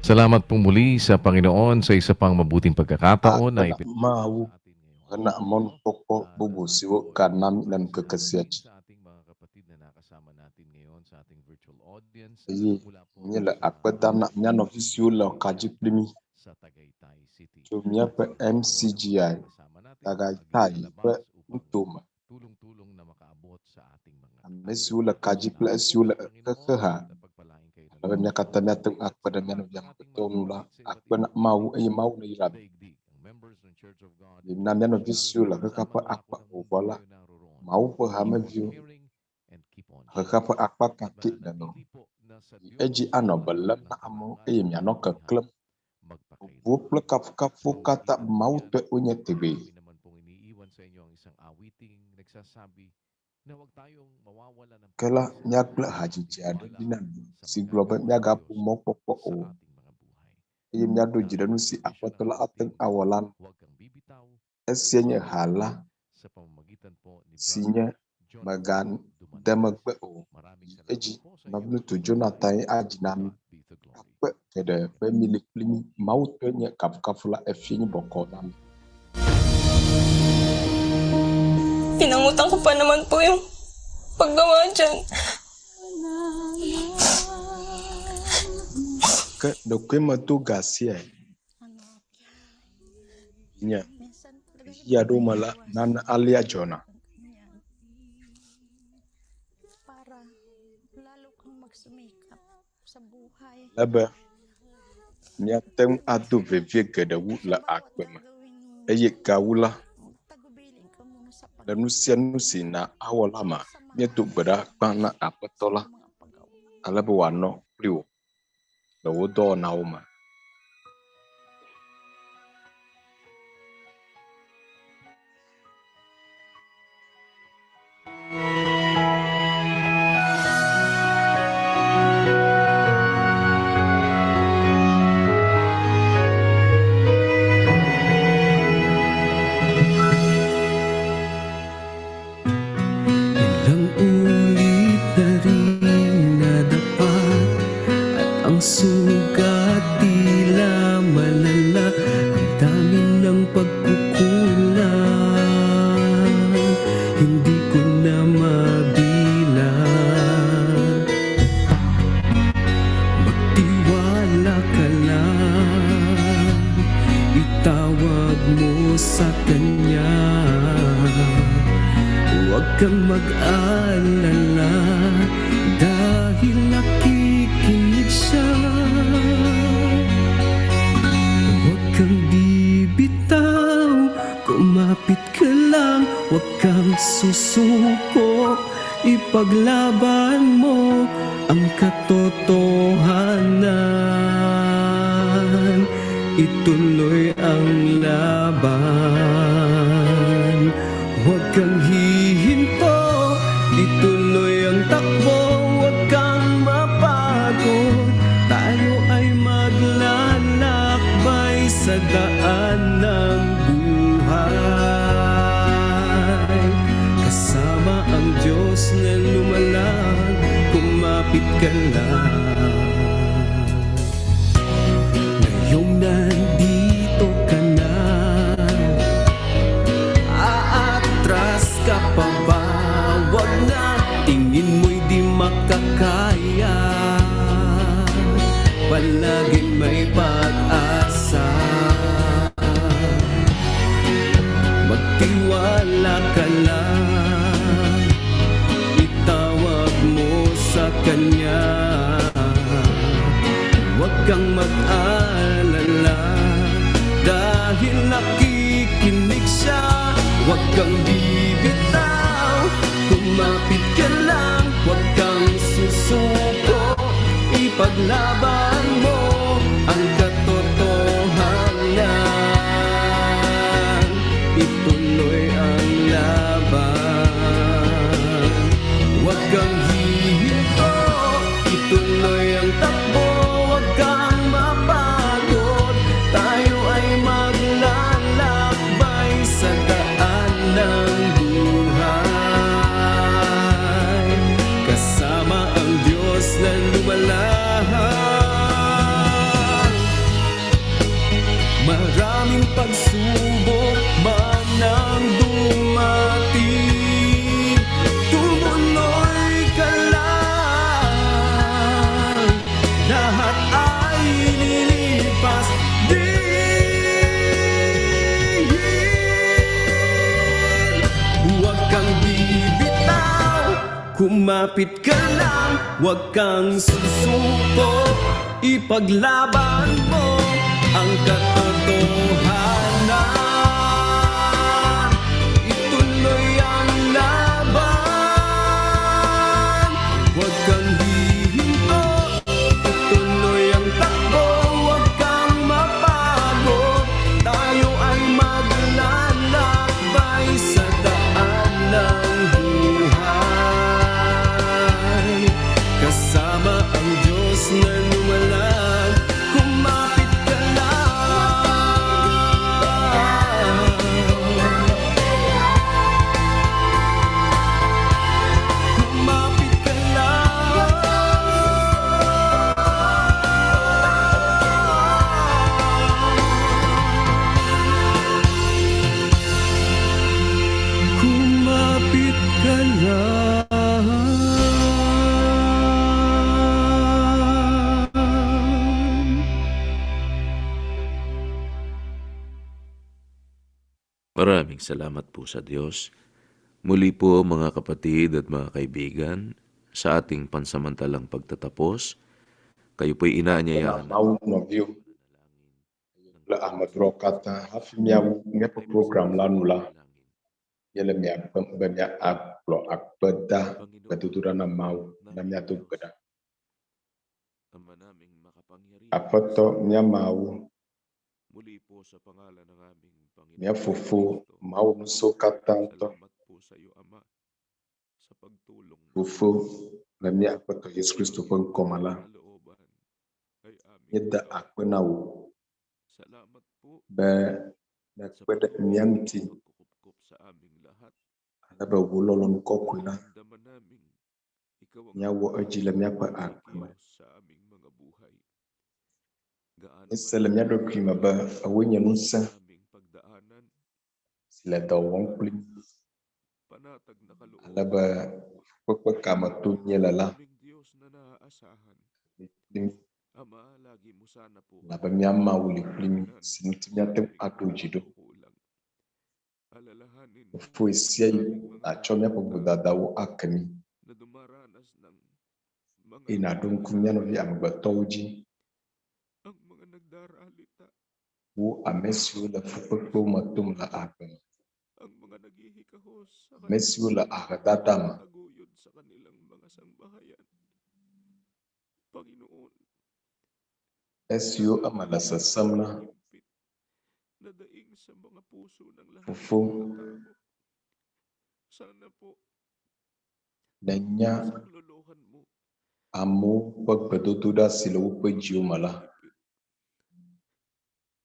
Salamat po muli sa Panginoon sa isa pang mabuting pagkakataon na mau kena mon poko bubu siwo kanam dan kekesiach. sa ating mga kapatid na nakasama natin ngayon sa ating virtual audience Iyi mula po nyela akpata na nyano visiula kaji plimi sa Tagaytay City. chumia pe MCGI Kasama natin Tagaytay pe upang utuma tulong-tulong na makaabot sa ating mga mesiula kaji ple siula kekeha pagpalain kayo ng Lawan kata natung akpada nyano yang betul la akpa nak mau mau na irab daigdig. Ang members ng Church of God na nyano visiula kekapa akpa ubala mau pe hama view and keep on. kekapa akpa kaki dano eji ano balam na amo nyano ke klub Vupla kafu kata mau te unya tebe. naman pong iniiwan sa inyo ang isang awiting nagsasabi na huwag tayong mawawala ng Kala nyakla haji jada dinan si global nyaga pumoko po o. Iya nyado jidanu si apa tela ateng awalan huwag kang bibitaw esinya hala sa pamamagitan po ni sinya John magan Dumanog. damagbe o. Maraming salamat Eji po sa nabnu inyo. tu Jonathan ajinami Be the glory. apa kede pe milik limi mau te nya kafula efinya boko nam. Pinangutang ko pa naman po yung paggawa dyan. Ke dokema tu gasia. Nya ya do mala nan alia jona. Para lalo kang magsumikap sa buhay. Laba nya tem adu vevie gede wu la akbema. Eye kawula Tagubilin ka muna sa dan nusia na awalama nya tu beda pana apetola mga paggawa. alaba wano pliwo. Lawo do nauma. Ilang ulit na rin nadapat at ang sugat tila malala. Ang dami ng pagkukulang, hindi ko na mabilang. Magtiwala ka lang, itawag mo sa Kanya. Huwag kang mag-alala dahil nakikinig siya. Huwag kang bibitaw, kumapit ka lang. Huwag kang susuko, ipaglaban mo ang katotohanan. Ituloy ang laban. Huwag kang hihinto, ituloy ang takbo. Huwag kang mapagod, tayo ay maglalakbay sa daan ng buhay. Kasama ang Diyos na lumalang, kumapit ka lang. Ngayong nandito ka na, aatras ka pa ba? Wag na, tingin mo'y di makakaya. Palaging may pag-asa. Magtiwala ka lang, itawag mo sa Kanya. Huwag kang mag-alala dahil nakikinig siya. Huwag kang bibitaw, kumapit ka lang. Huwag kang susuko, ipaglaban mo ang katotohanan. Ituloy ang laban. Huwag kang hihinto, ituloy ang takbo. Huwag kang mapagod, Kumapit ka lang, huwag kang susuko. Ipaglaban mo ang katotohanan. Ituloy ang laban, huwag kang hihinto. Ituloy ang takbo, huwag kang mapagod. Tayo ay maglalakbay sa daan ng buhay. Kasama ang Diyos na lumalang. Kumapit ka lang. Kumapit ka lang. Kumapit ka lang. Maraming salamat po sa Diyos. Muli po mga kapatid at mga kaibigan, sa ating pansamantalang pagtatapos, kayo po'y inaanyayahan Mau no view la Ahmad Rokata hafi mia ngepo program lanula yele mia bemia aplo akbeda betutura na mau na mia tugbeda Ama naming makapangyarihan, apoto mia mau muli po sa pangalan ng aming Panginoon mia fufu mau nuso katanto salamat po sa iyo, Ama, sa pagtulong fufu na mia apoto Yesus Kristo pon komala kalooban ay aming yeda akwenau salamat po be na sa kweda mianti pagkukup sa aming lahat. alabe wulolon kokuna Daman namin ikaw ang nyawo ajila mia pa akma Diyos sa aming mga buhay. Gaano isela mia do krima ba awenya nusa aming pagdaanan, sila daw wong plim panatag na kalooban. alaba pagpag kamatu nyelala Aming Diyos na naaasahan. lim Ama, lagi mo sana po laba mia mauli plim sinti mia tem atu jido kulang. Alalahanin fu isia acho mia pabuda dawo akami na dumaranas ng mga ina dun kumya no vi amgbatoji ang mga nagdaralita, wu amesiu la fupakpo matum la akam ang mga naghihikahos sa mesiu la akadatam taguyod sa kanilang mga sangbahayan. Panginoon, esiu amala sa samna higpit na daing sa mga puso ng lahat fufu ng tao. Sana po nanya sa kaluluhan mo amu pagbetutuda silawu pejiu mala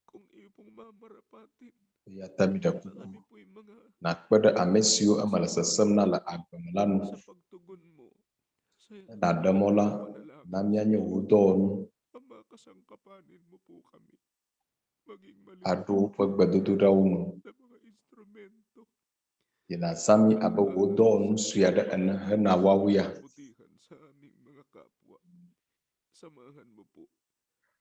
kung iyo pong mamarapatin. yata mida kuku Kami po'y mga nakpada amesiu amala sa samna la akamalan sa pagtugon mo sa nadamola panalangin. namya nyo udon Ama, kasangkapanin mo po kami maging adu pagbetutuda unu na mga instrumento Inasami aba udon suyada ana hana wawuya kabutihan sa aming mga kapwa. Samahan mo po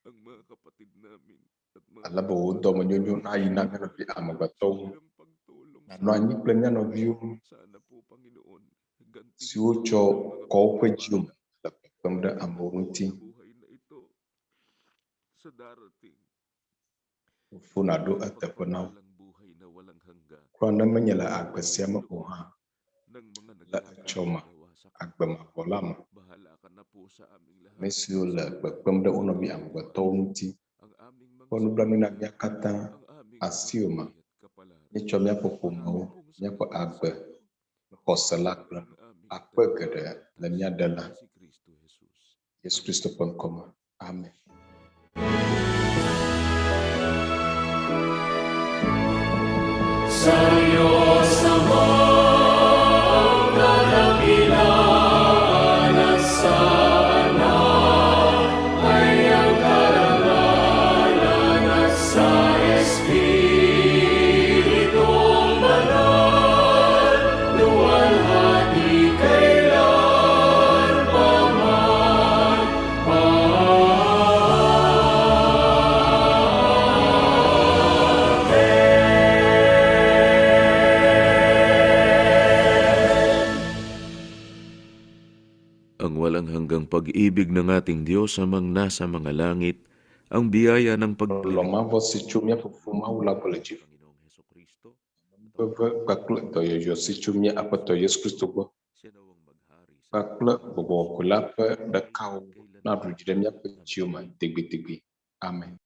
ang mga kapatid namin at mga alaba udo manyunyo na ina ngana bi amabato ilang pagtulong na sa no anyi plenya no view sana po, Panginoon, ganti siucho ko pejium la pamda amurunti buhay na ito sa darating funado atapana pagpapalang buhay na walang hanggan kwa namanya la agbasiama uha ng mga la achoma nagkakagawa sa agbama kolama bahala ka na po sa aming lahat. mesiu la pamda uno bi amabato unti Ang aming mga kono blamina yakata ang aming asiuma pagpapalay at kapalaran. nicho mya popumau nya ko agbe kosalak la akbe gada la nya dala Si Kristo Jesus. Yesus Kristo pangkoma amen Sa Diyos namang kadakilaan at sa Anak ay ang karangalan at sa Espiritong Banal, luwalhati kailan paman. Amen. pag-ibig ng ating Diyos amang nasa mga langit, ang biyaya ng Loma vosi chumia fufuma ula pala chief. Panginoong Hesukristo, Kakla toyo yo si chumia apa to Yesus Kristo go. siya nawang maghari sa Kakla bobo kulapa da kau na rujidemya pa chiuma tigbi. Amen.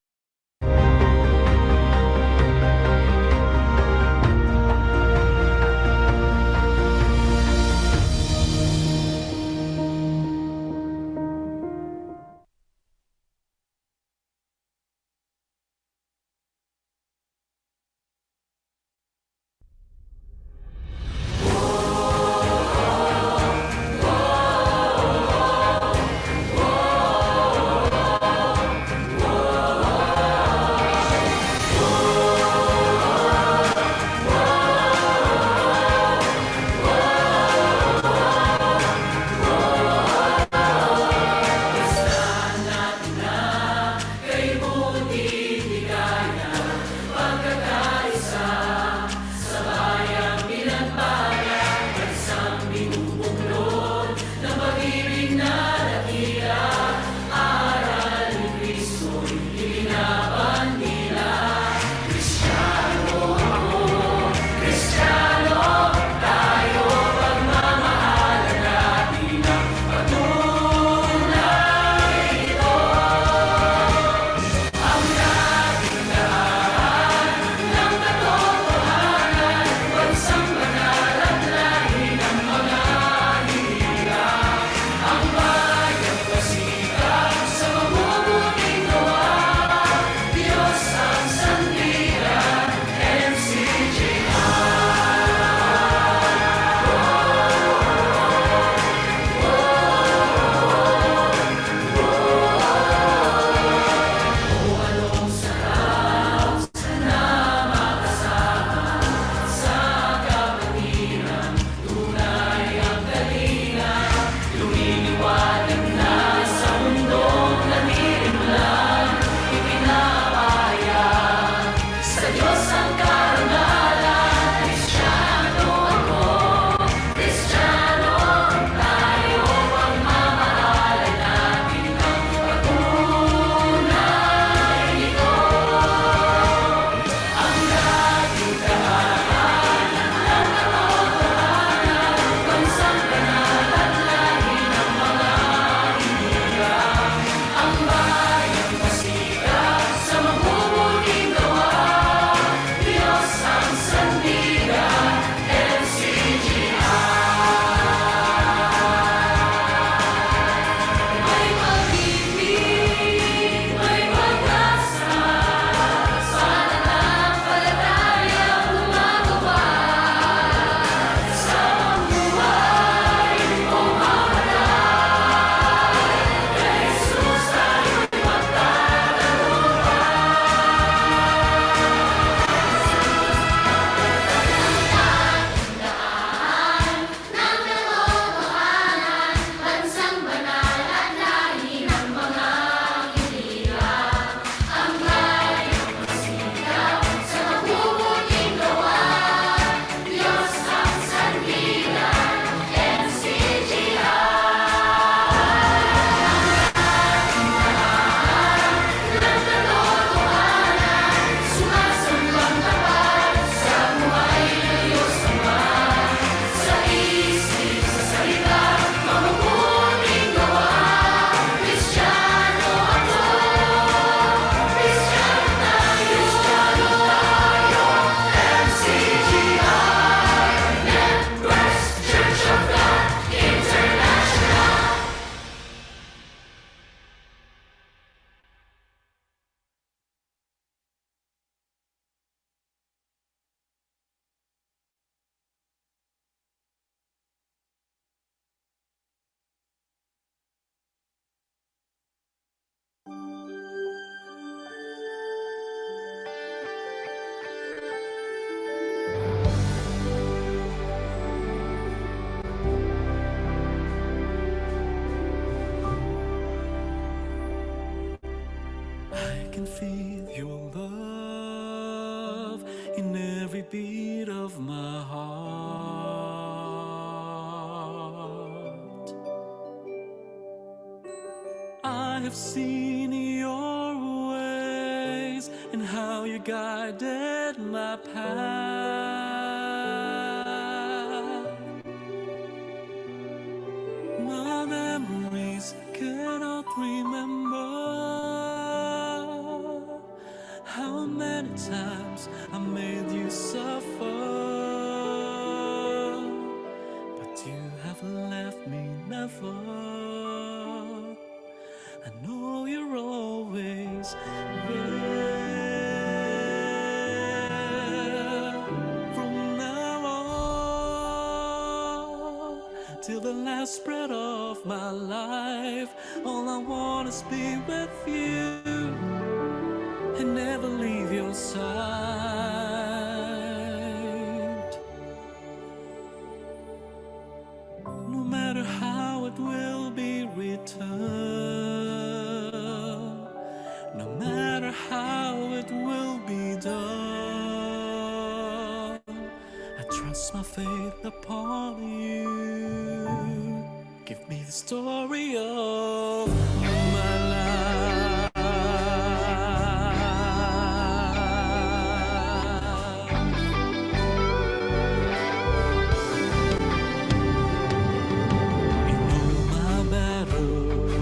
can feel your love in every beat of my heart. I've seen your ways and how you guided my path. My memories cannot remember how many times I made you suffer, but you have left me never. I know you're always there. From now on till the last breath of my life, all I want is be with you and never leave your side. No matter how it will be returned, no matter how it will be done, I trust my faith upon you. Give me the story of my life. In all my battles,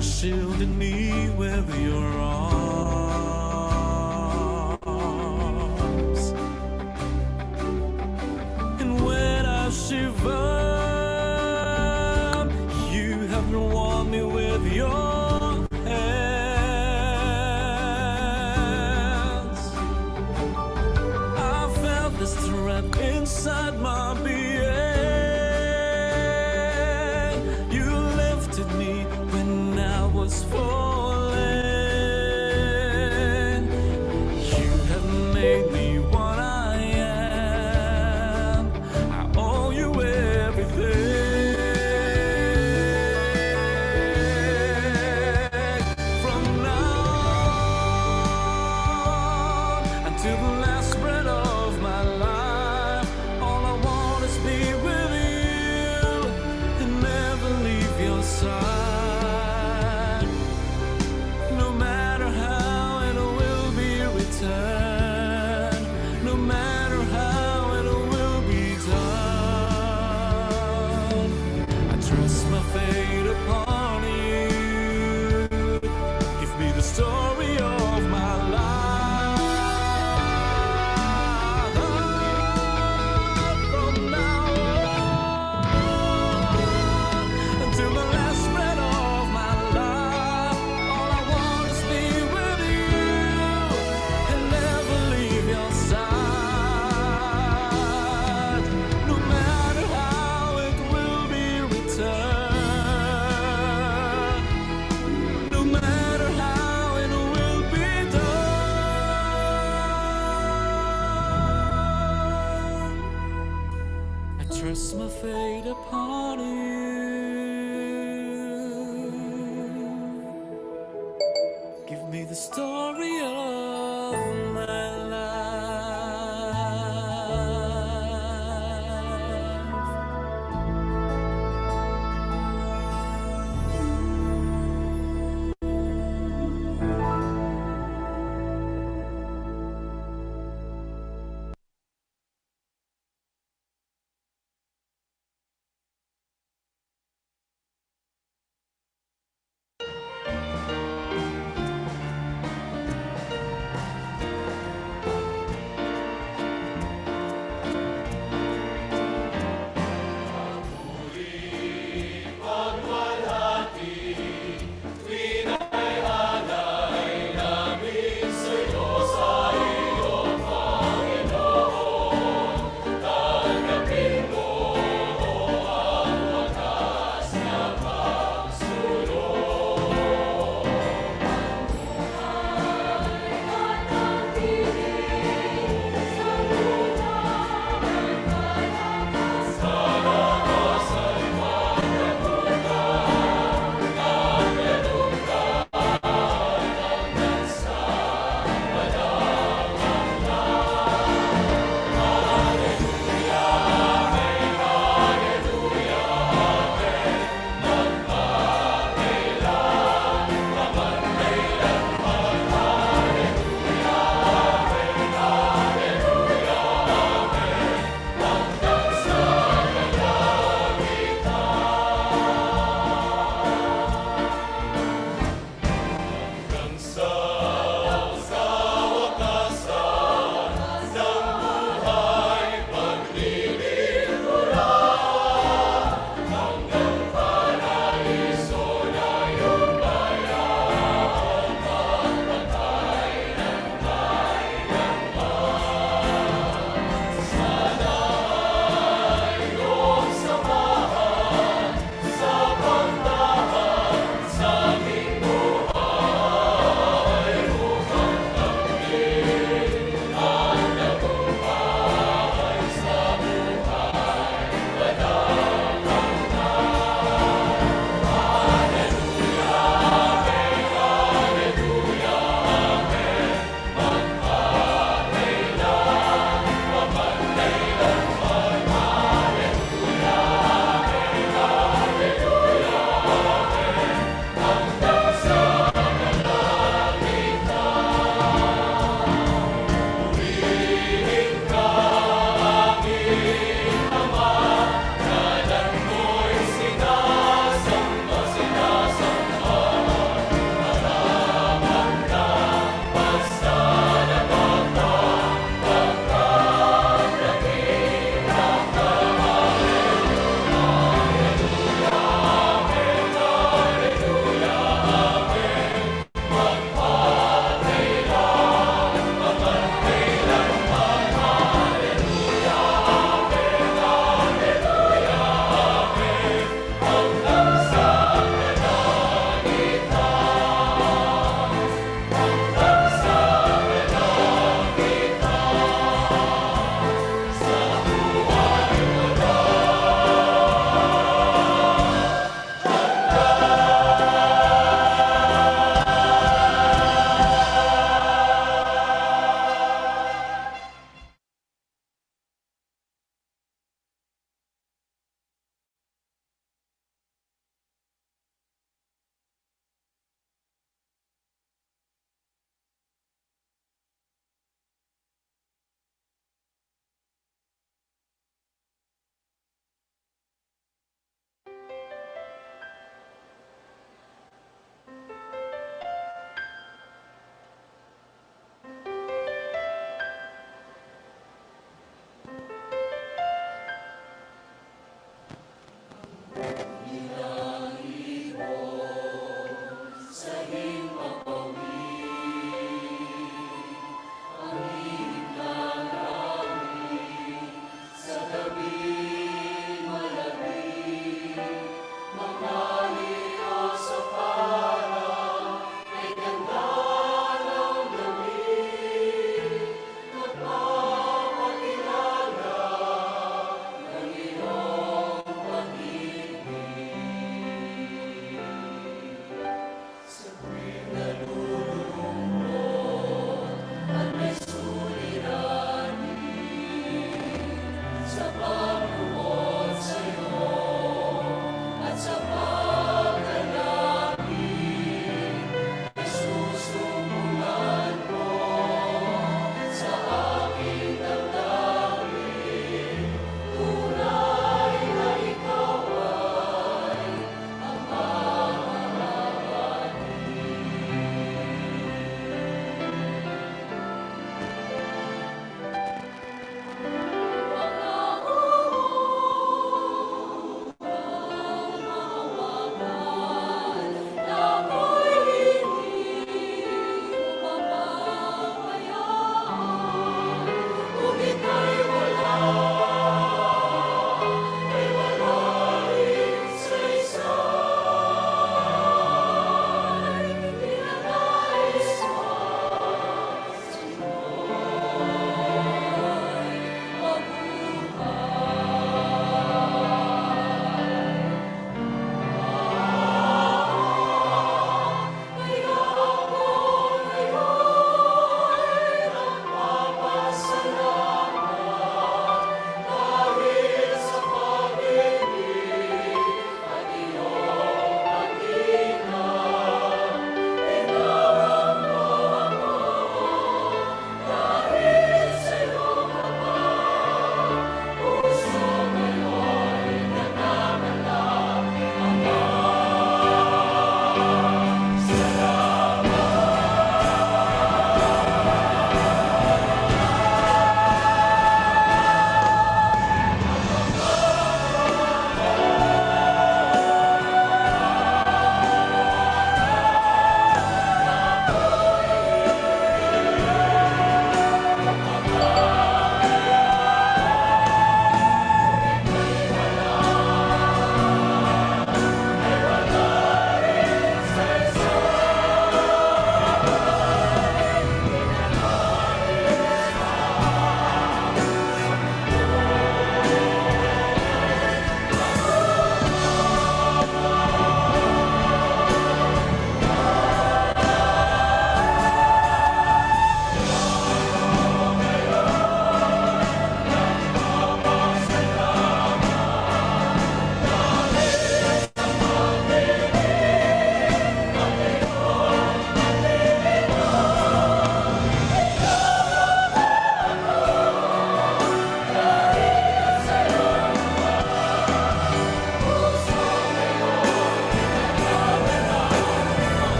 shielded me with your arms. And when I shiver, you have warmed me with your hands. I felt the strength inside my being. You lifted me when I was falling. You have made me what I am. I owe you everything. From now on until the last breath of my life, all I want is be with you and never leave your side. No matter how it will be returned, no matter how it will be done, I trust my fate upon you. Give me the story of my life. From now on until the last breath of my life, all I want is be with you and never leave your side. No matter how it will be returned, no matter how it will be done, I trust my fate upon you. Give me the story of my life.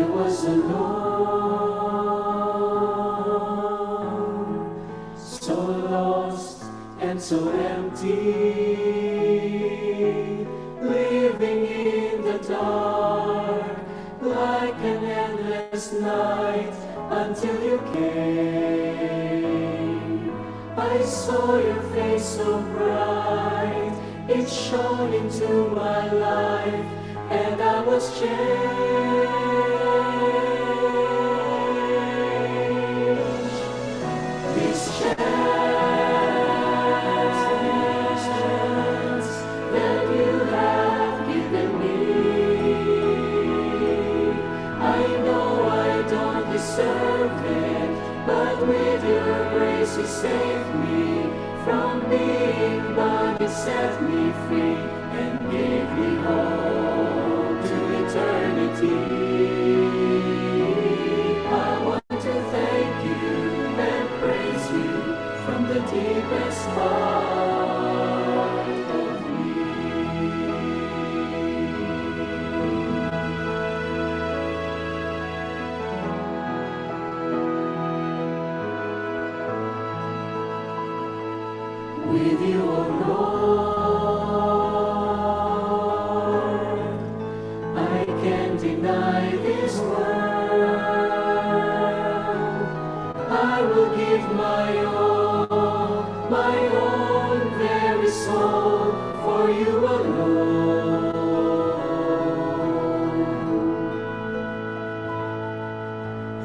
was alone, so lost and so empty, living in the dark like an endless night until you came. I saw your face so bright, it shone into my life, and I was changed. This chance that you have given me, I know I don't deserve it, but with your grace you saved me from being bound. You set me free and gave me hope to eternity. I want to thank you and praise you from the deepest part of me. With you, O Lord, I can't deny this world. I will give my own very soul for you alone.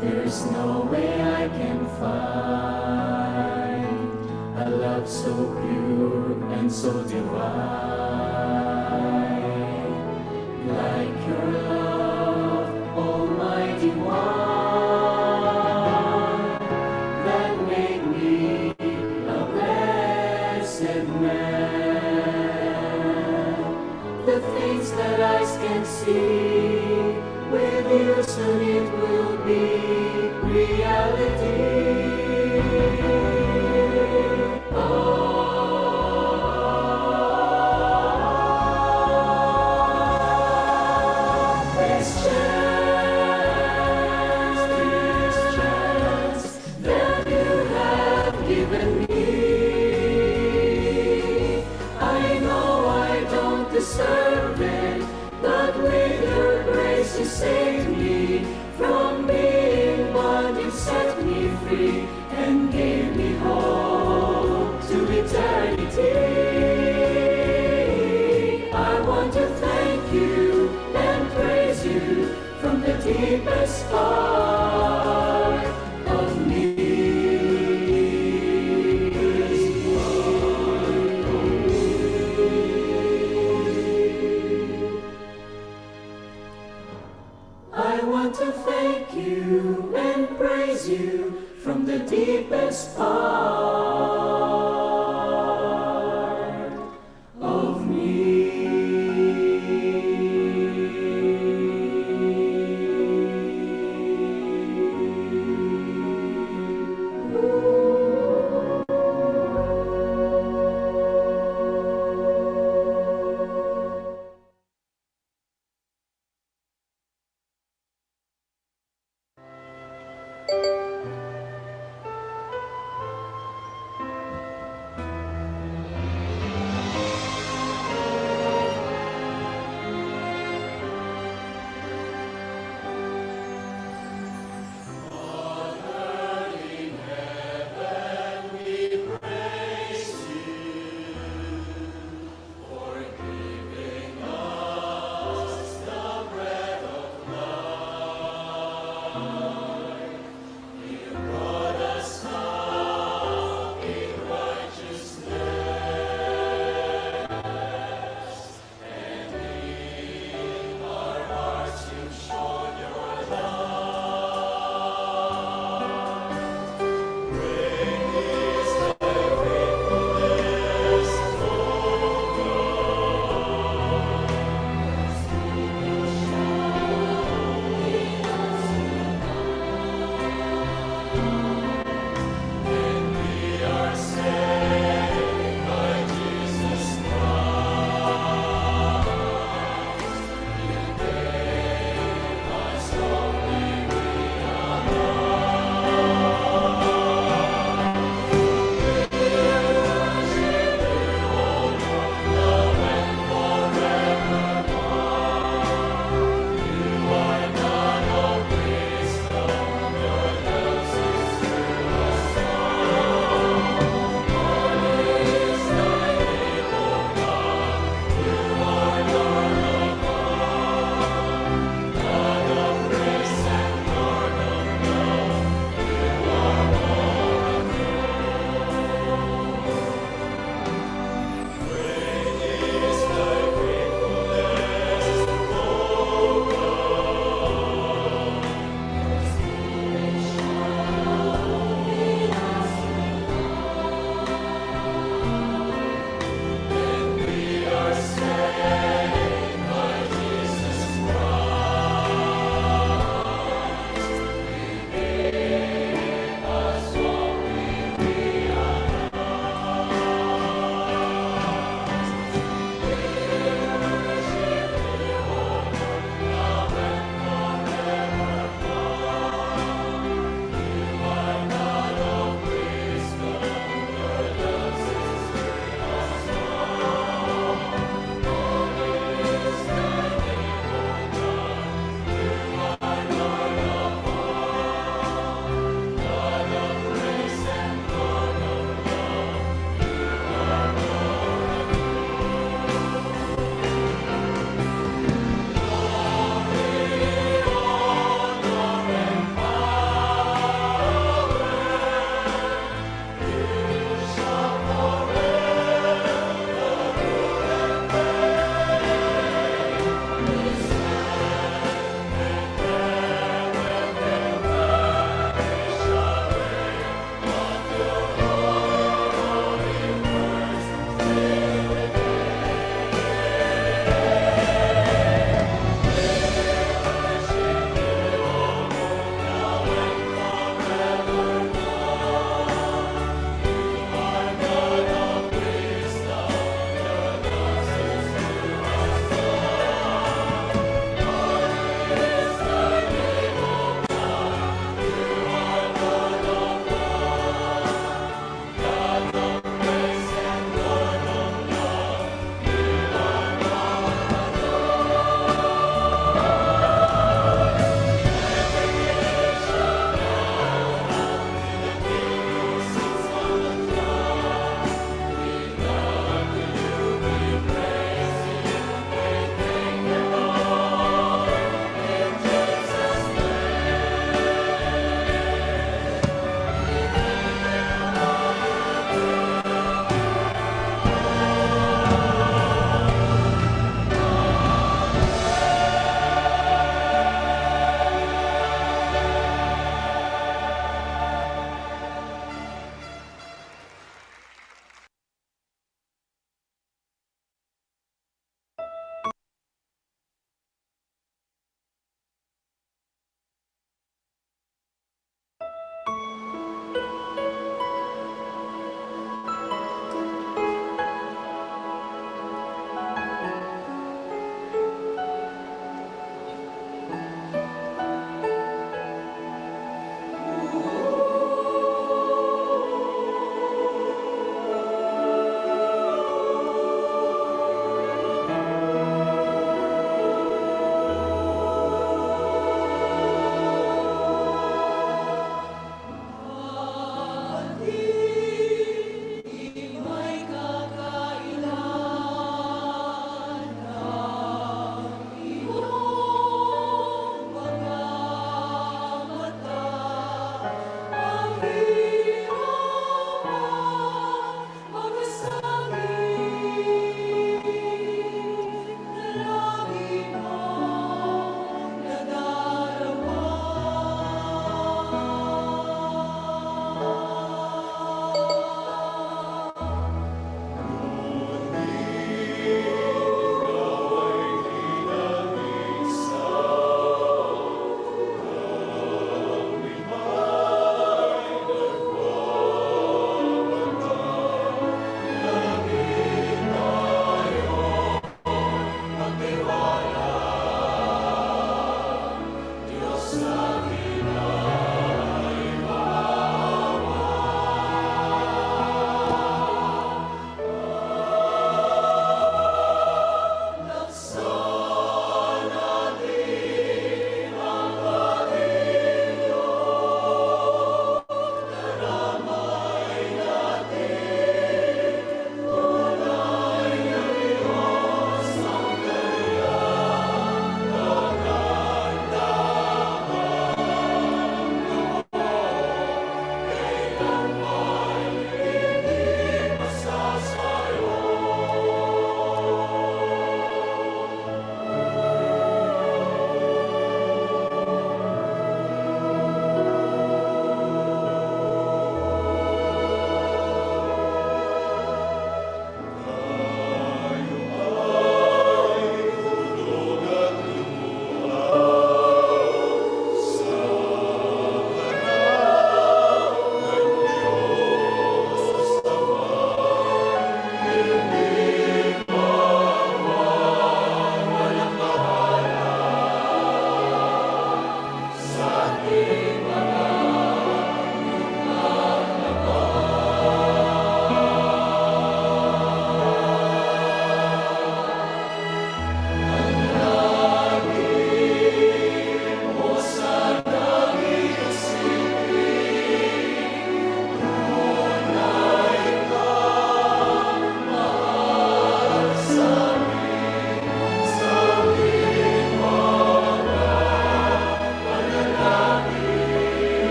There's no way I can find a love so pure and so divine, like your love, Almighty One, that made me a blessed man. The things that eyes can see, with you soon it will be reality. This chance that you have given me, I know I don't deserve it, but with your grace you saved me from being bound. You set me free and gave me hope to eternity. I want to thank you and praise you from the deepest part of me. I want to thank you and praise you from the deepest part of me.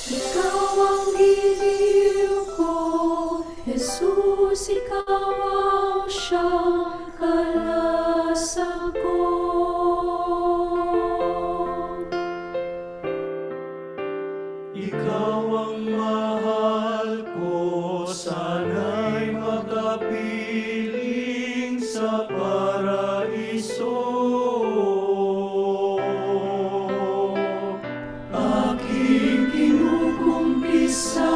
Ikaw ang giliw ko, Jesus, ikaw ang siyang kalasag ko. Ikaw ang mahal ko, sana'y makapiling sa paraiso. Aking kinukumpisa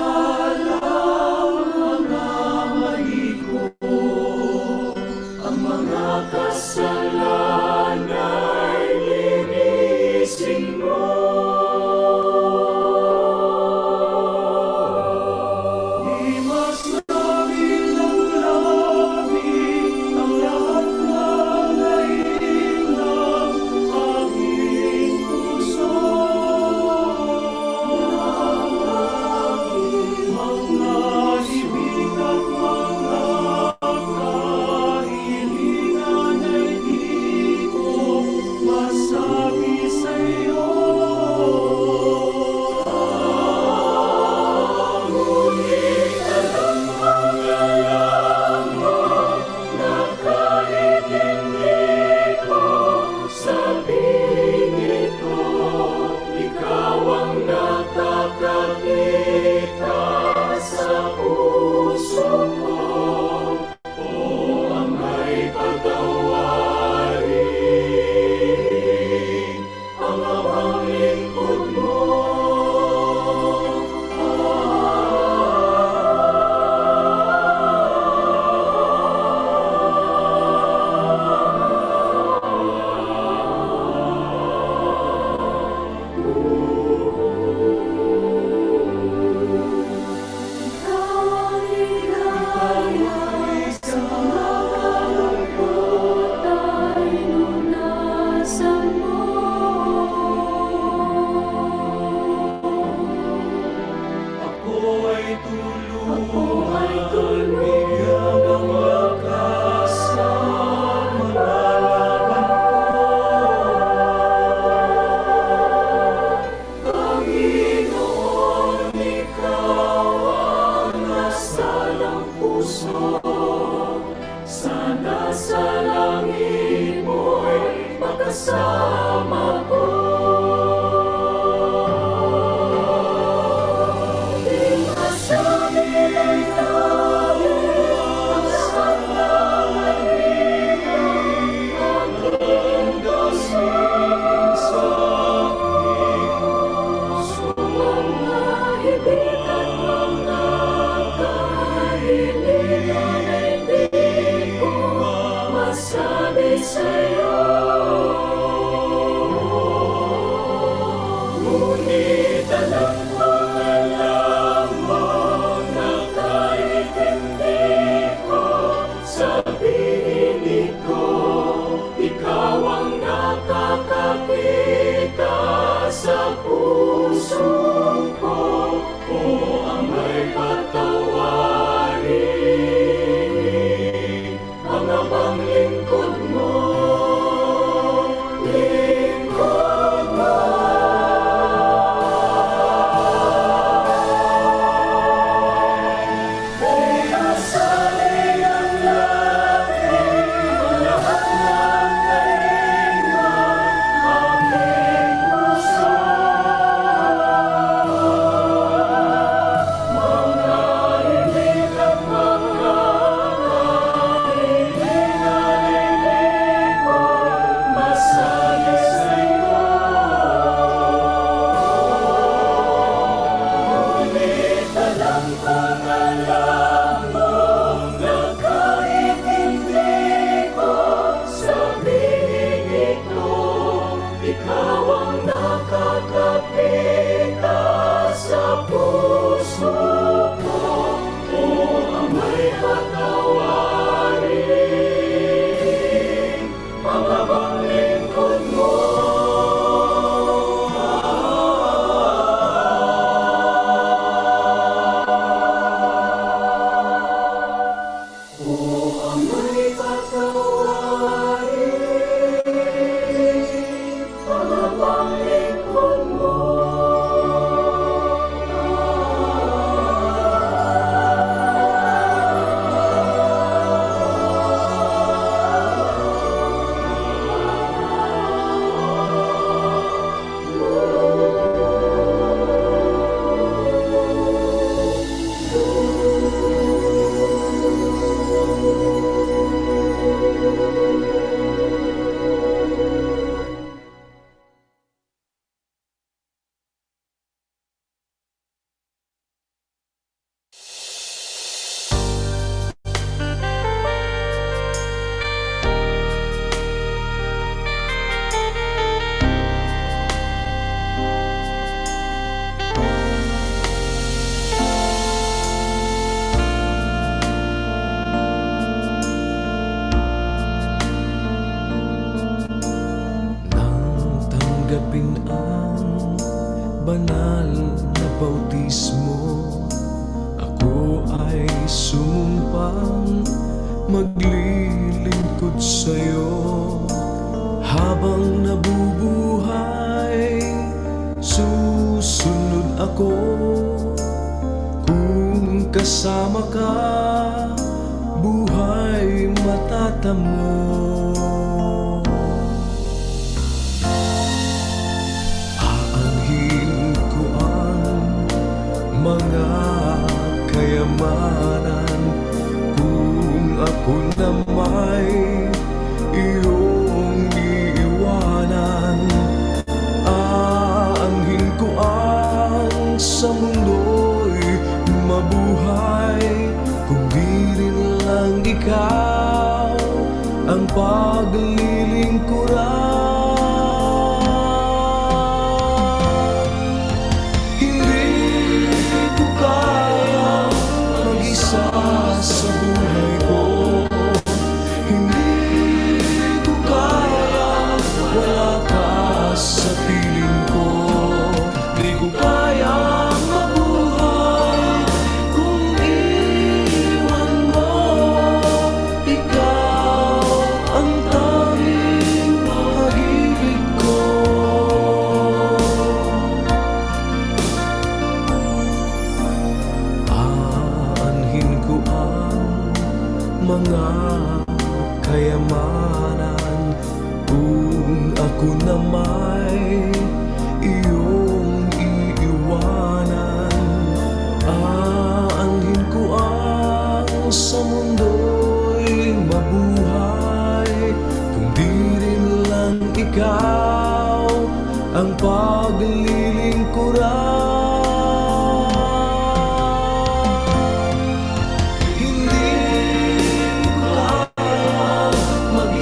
lang mga mali ko, ang mga kasalanan ay linisin mo. Sana sa langit mo'y makasama ko. Di masabi ang lahat ang sa'yo. Ngunit alam kong alam mo na kahit hindi ko sabihin ito, ikaw ang nakakakita sa puso ko. O amay patawarin, mga bang lingkod mo, lingkod mo. Kaya sana'y ang langit, ang lahat ng kalinga, aking puso. Mga ibig at mga kahilingan ko, masali sa'yo. Ngunit alam kong alam mo na kahit hindi ko sabihin ito, ikaw ang nakakakita sa puso ko. O amay patawarin, mga bang lingkod mo. O amay patawarin, mga bang lingkod mo. Nang tanggapin ang banal na bautismo, ako ay sumumpang maglilingkod sa'yo. Habang nabubuhay, susunod ako. Kung kasama ka, buhay matatamo. Aanhin ko ang mga kayamanan kung ako na may iyong iiwanan. Aanhin ko ang sa mundo'y mabuhay kung di rin lang ikaw ang paglilingkuran. Sa buhay ko, hindi ko kaya wala ka sa piling ko. Di ko kaya mabuhay kung iwan mo. Ikaw ang tanging pag-ibig ko. Aanhin ko mga kayamanan kung ako na may iyong iiwanan. Aanhin ko ang sa mundo'y mabuhay kung di rin lang ikaw ang paglilingkuran.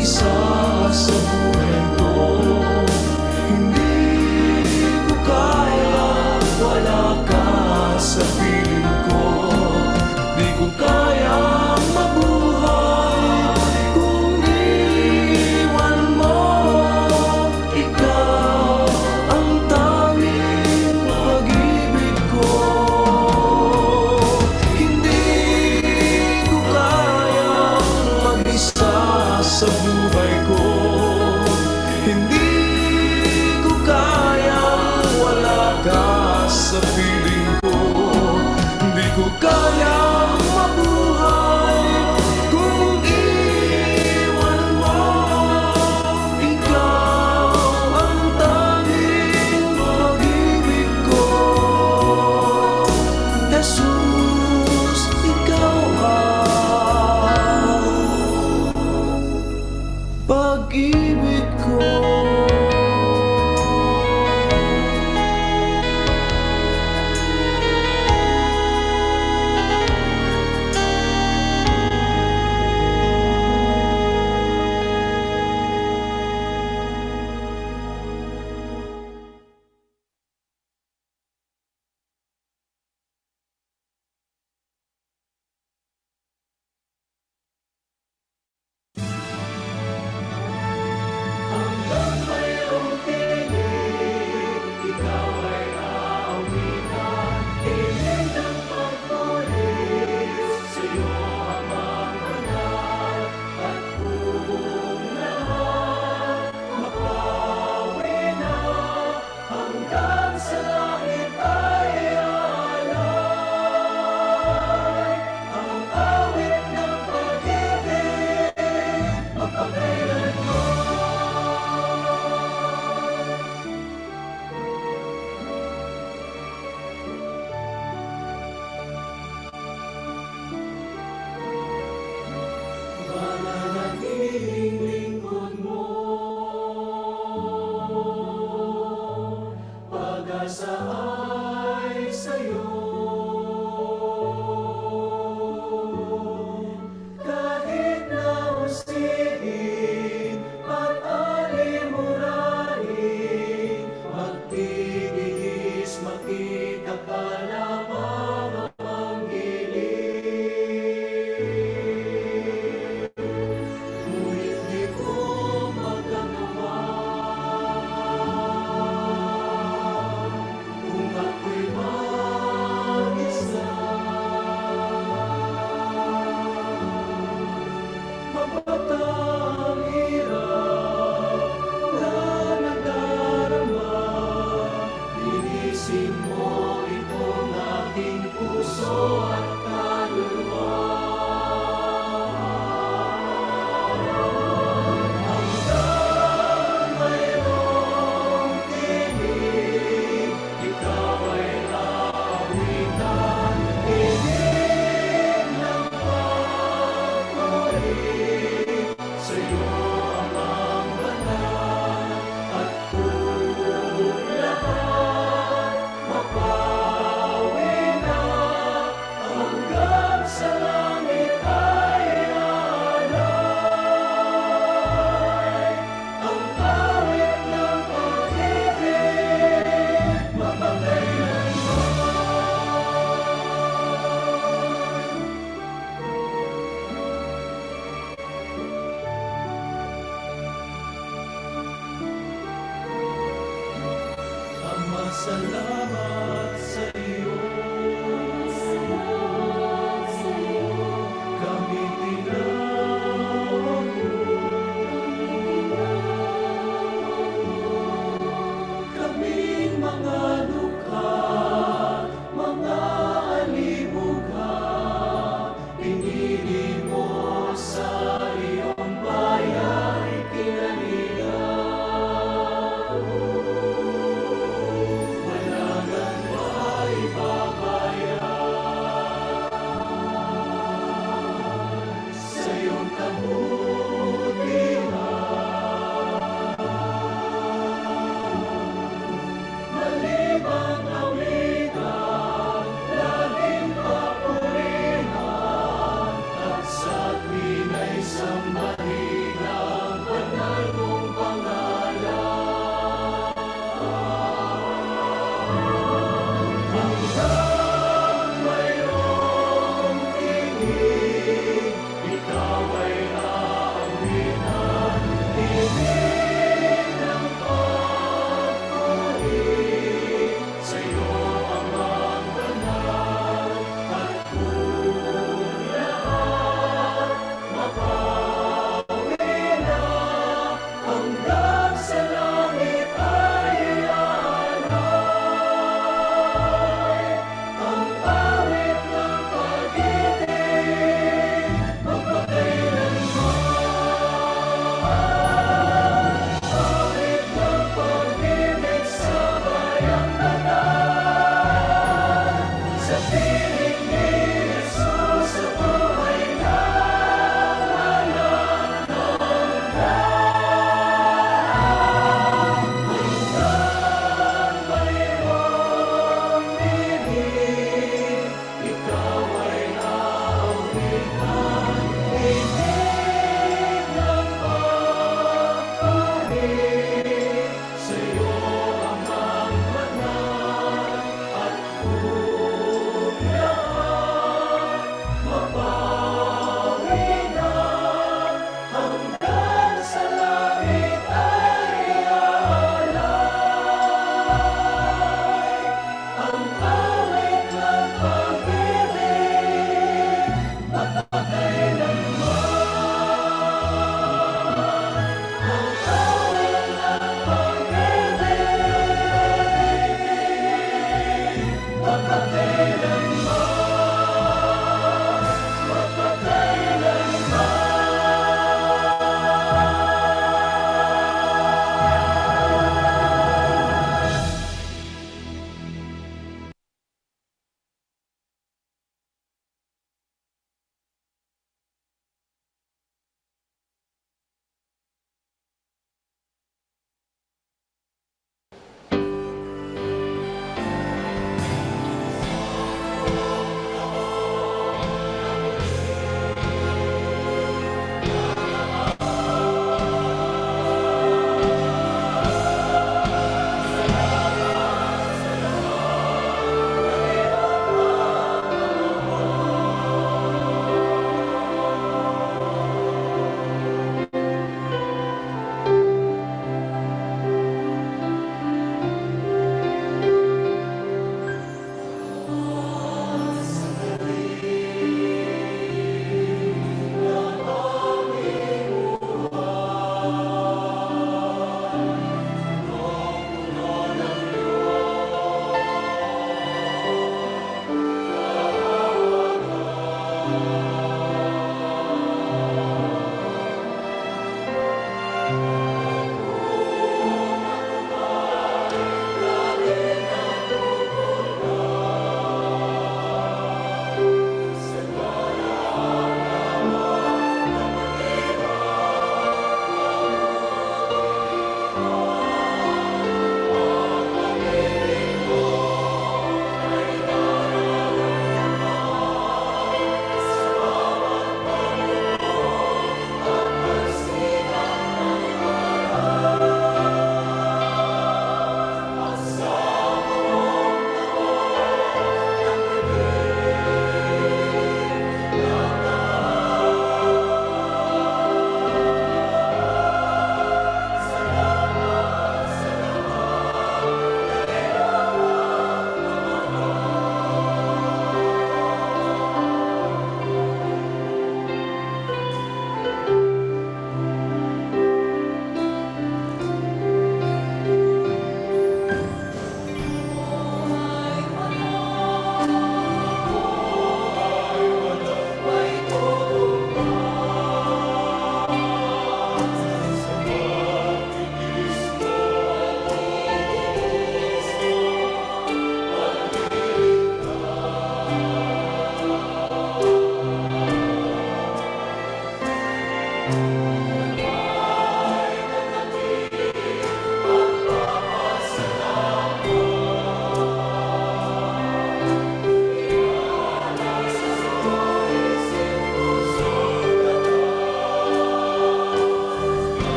Isa isa sa buhay ko. Hindi ko kayang wala ka sa piling ko. Hindi ko kayang mabuhay kung iwan mo. Ikaw ang tanging pag-ibig ko. Jesus, ikaw ang pag-ibig ko. Ang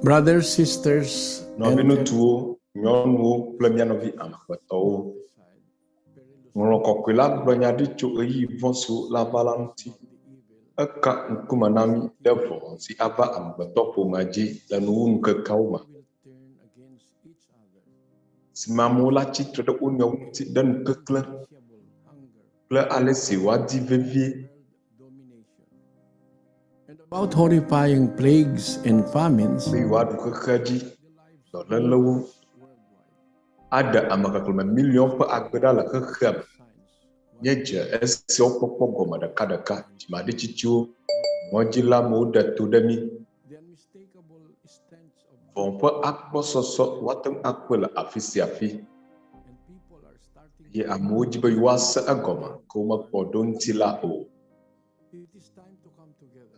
Brothers, sisters, Nɔvinu tuwo, nyɔnuwo kple mía nɔvi amegbetɔwo. Ŋlɔ kɔkɔe la gblɔ nya ɖi tso ɣeyiɣi vɔ siwo la va la ŋuti. Eka ŋkume na mí ɖe vɔ si ava amegbetɔƒomea dzi le nuwunukekeawo me. Si me amewo la tsitre ɖe wo nɔewo ŋuti ɖe nukekle kple ale si woadi vevie. about horrifying plagues and famines, Be woaɖu xexea dzi dɔlélewo aɖe ame xexlẽme miliɔn ƒe agbe ɖa le xexea me. Míedze esiawo kpɔkpɔ gɔme ɖekaɖeka. Dzimaɖitsitsiwo, ŋɔdzilamewo ɖe to ɖe mí. Vɔ ƒe agbɔsɔsɔ woate ŋu akpɔe le afi sia afi. Ye amewo di be yewoase egɔme ke womekpɔ ɖo ŋuti la o.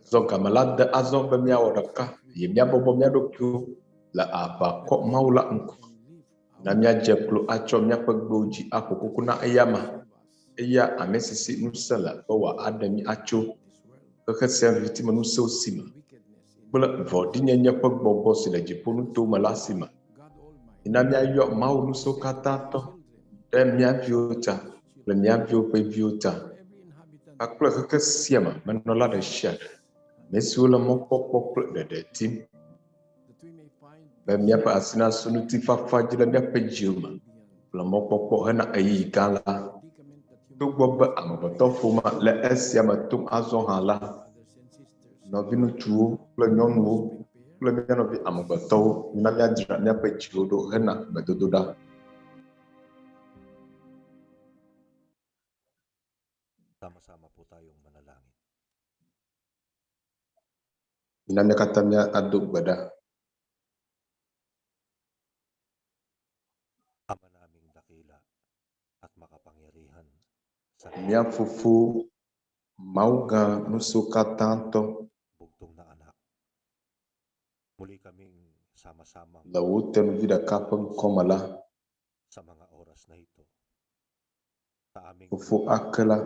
Zɔ game la de azɔ be míawɔ ɖeka ye míabɔbɔ mía ɖokuiwo le aʋakɔ Mawu la ŋkume. Na míadze klo atsɔ míaƒe gbewo dzi aƒo kuku na eya ma. Eya ame si ŋusẽ le be wòaɖe mí atso xexe sia vivitime ŋusẽwo si me kple vɔ̃ɖinyenye ƒe gbɔgbɔ si le dziƒonutowo me la si me. Na míayɔ Mawu ŋusẽwo katã tɔ ɖe mía viwo ta kple mía viwo ƒe viwo ta. Kpakple xexe sia me menɔla ɖe sia ɖe. Ame siwo le mɔkpɔkpɔ kple ɖeɖe tim be míaƒe asi nasu ŋutifafa dzi le míaƒe dziwo me kple mɔkpɔkpɔ hena ɣeyiɣi gã la. Togbɔ be amegbetɔƒomea le esia me tom azɔ hã la, nɔvi ŋutsuwo kple nyɔnuwo kple mía nɔvi amegbetɔwo na míadzra míaƒe dziwo ɖo hena gbedodoɖa. Sama-sama po tayong manalangin. Na mía katã míado gbe ɖa. Ama naming dakila at makapangyarihan sa Mía Fofo Mawu gã ŋusẽwo katã tɔ bugtong na anak. Muli kaming sama-sama le wo tenuvi ɖeka ƒe ŋkɔme la. sa mga oras na ito. Sa aming Fofo ake la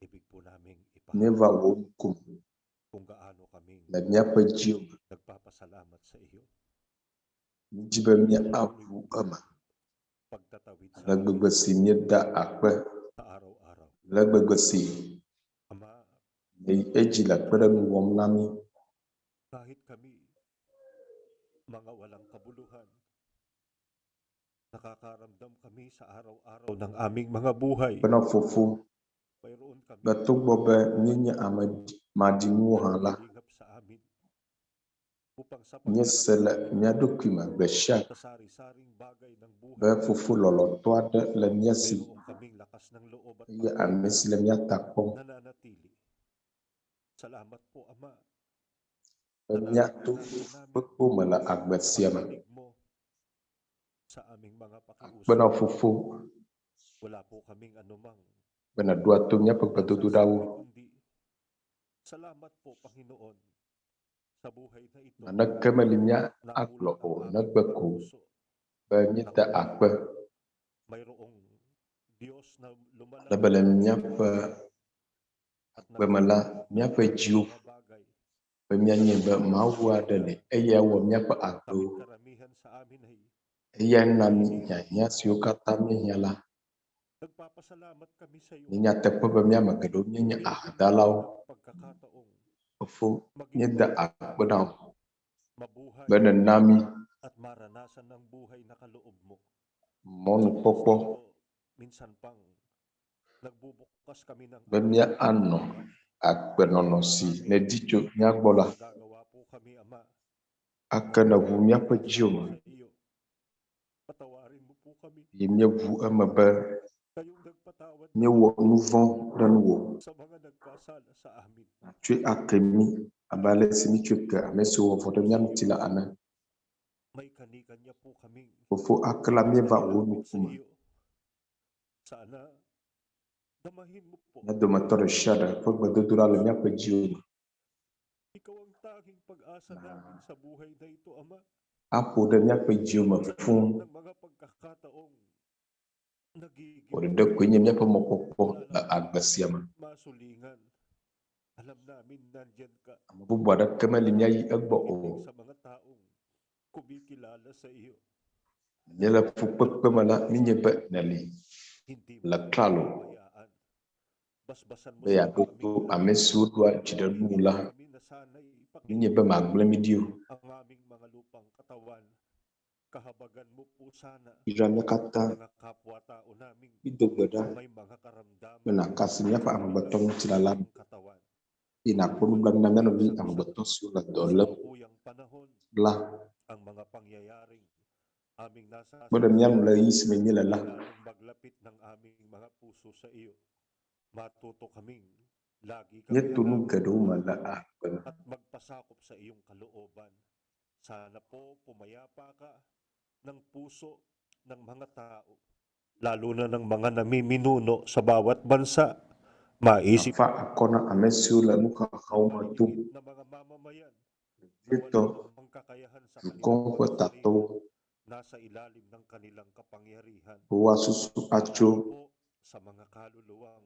ibig po naming míeva wo ŋkume kung gaano kaming le míaƒe dziwo me. nagpapasalamat sa iyo. Mídi be míaʋu eme Pagtatawid sa le gbegbe si míeda akpe sa araw-araw. le gbegbe si Ama edzi le kpeɖeŋu wɔm na mí. kahit kami mga walang kabuluhan, nakakaramdam kami sa araw-araw ng aming mga buhay. Bena Fofo, Mayroon kami be togbɔ be míenye ame maɖinuwo hã la, lingap sa amin upang sa míese le mía ɖokui me gbe sia gbe sa sari-saring bagay ng buhay. be Fofo lɔlɔtɔ aɖe le mía si Mayroon kaming lakas ng loob at eye ame si le mía ta kpɔm nananatili. Salamat po, Ama. be míato kpekpo me le agbe sia me. Pakikinig mo sa aming mga pakiusap. Bena Fofo, Wala po kaming anumang bena ɖoa to míaƒe gbedodoɖawo. kundi salamat po, Panginoon, sa buhay na ito. Naneke meli mía agblɔ o negbe ko be míeda akpe Mayroong Diyos na lumalang le be le míaƒe agbeme la míaƒe dziwo mga bagay. be míanye be Mawu aɖe li eye awɔ míaƒe agbewo. Karamihan sa amin ay Eya na mí hiahiã siwo katã míehiã la. nagpapasalamat kami sa iyo. Nye nyateƒe be míame geɖewo míenye ahedalawo. Pagkakataong Fofo, míeda akpe na wo mabuhay be nèna mí at maranasan ng buhay na kaloob mo. mɔnukpɔkpɔ Minsan pang nagbubukas kami ng be míanɔ agbenɔnɔ si nedi tso mía gbɔ la nagagawa po kami, Ama. ake ne ʋu míaƒe dziwo me. Iyo. Patawarin mo po kami. Ye míeʋu eme be Kayong nagpatawad míewɔ nu vɔ̃ ɖe nuwò. sa mga nagkasala sa amin. Tsoe ake mí abe ale si mítsoe ke ame siwo wɔ vɔ ɖe mía ŋuti la ene. May kanikanya po kaming Fofo, ake la míeva wo sa ŋkume. iyo. Sana damahin mo po. Mía dometɔ ɖe sia ɖe ƒe gbedodoɖa le míaƒe dziwo me. Ikaw ang tanging pag-asa namin sa buhay na ito, Ama. Aƒo ɖe míaƒe dziwo me fũu. Ng mga pagkakataong nagiging Wò ɖeɖe koe nye míaƒe mɔkpɔkpɔ le agbe sia me. masulingan. Alam namin nandyan ka Ame bubu aɖeke meli míayi egbɔ o. sa mga kumikilala sa iyo. Nyala fukpekpe mala minyebe nali. Hindi La klalo. pabayaan. Basbasan mo Baya sa dokto amesu dwa chidamula. kami na sana'y Minyebe magbla midio. ang aming mga lupang katawan. Kahabagan mo po sana Iranya kata mga kapwa-tao naming idogada may mga karamdaman menakasinya pa ang batong silalam. ng katawan. Inapun blang naman nabi ang batong sulat dolep Uyang panahon, lah. ang mga pangyayaring aming nasa Badanyang mulai semenyala lah. lalong maglapit ng aming mga puso sa iyo. Matuto kaming lagi kami Nyetunug gado mala akban. at magpasakop sa iyong kalooban. Sana po pumayapa ka ng puso ng mga tao, lalo na ng mga namiminuno sa bawat bansa. Maisip Fa akona amesula muka kauma tu. na mga mamamayan Dito ang kakayahan sa kung ko tato nasa ilalim ng kanilang kapangyarihan. buwa susu acho Po sa mga kaluluwang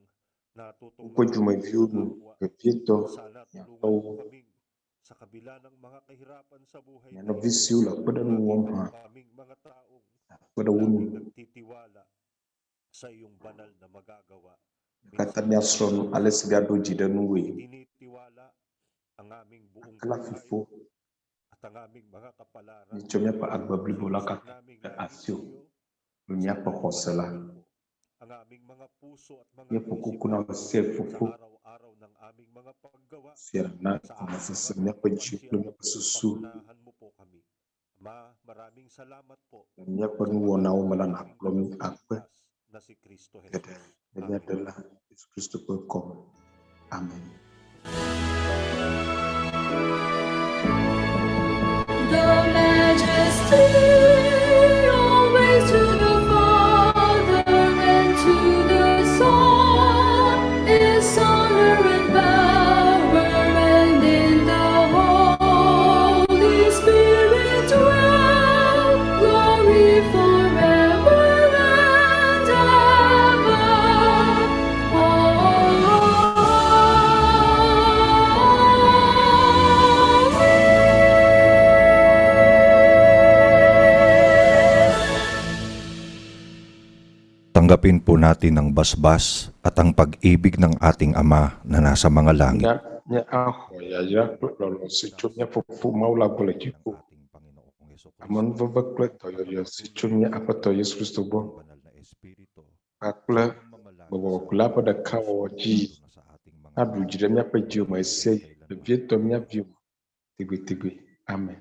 natutong upo jumay viudu pepito sana ya tulungan mo tau kaming sa kabila ng mga kahirapan sa buhay ya no visiula pada nuwam ha kaming mga taong pada wunu nagtitiwala sa iyong banal na magagawa. katanya sron ales gado jidanuwe Tinitiwala ang aming buong kala buhay fufu at ang aming mga kapalaran. ni chomya pa agbabli bola ka Naming asyo nais lunya pa kosala ang aming mga puso at mga ya puku kuna se sa fufu araw-araw ng aming mga paggawa. sirna masasamnya pa jiklunya pa susu Pangunahan mo po kami. Maraming salamat po. lunya pa nuwana malan aklomi akpe Na si Kristo gede Jesus. ini adalah Yesus Kristus berkom amin. The majesty always to the Father and to the Son is honor and power, and in the Holy Spirit dwell glory forever and ever. Tanggapin po natin ang basbas at ang pag-ibig ng ating Ama na nasa mga langit. Nya aho ya lolo sichumnya fufu maula boleh kiku. Amon vavakle toyo yo sichumnya apa to Yesus Kristus bo. Akle bawa kula pada kawo ji. Adu jiremnya pe jiu mai sei. Vieto mnya viu. Tigwi tigwi. Amen.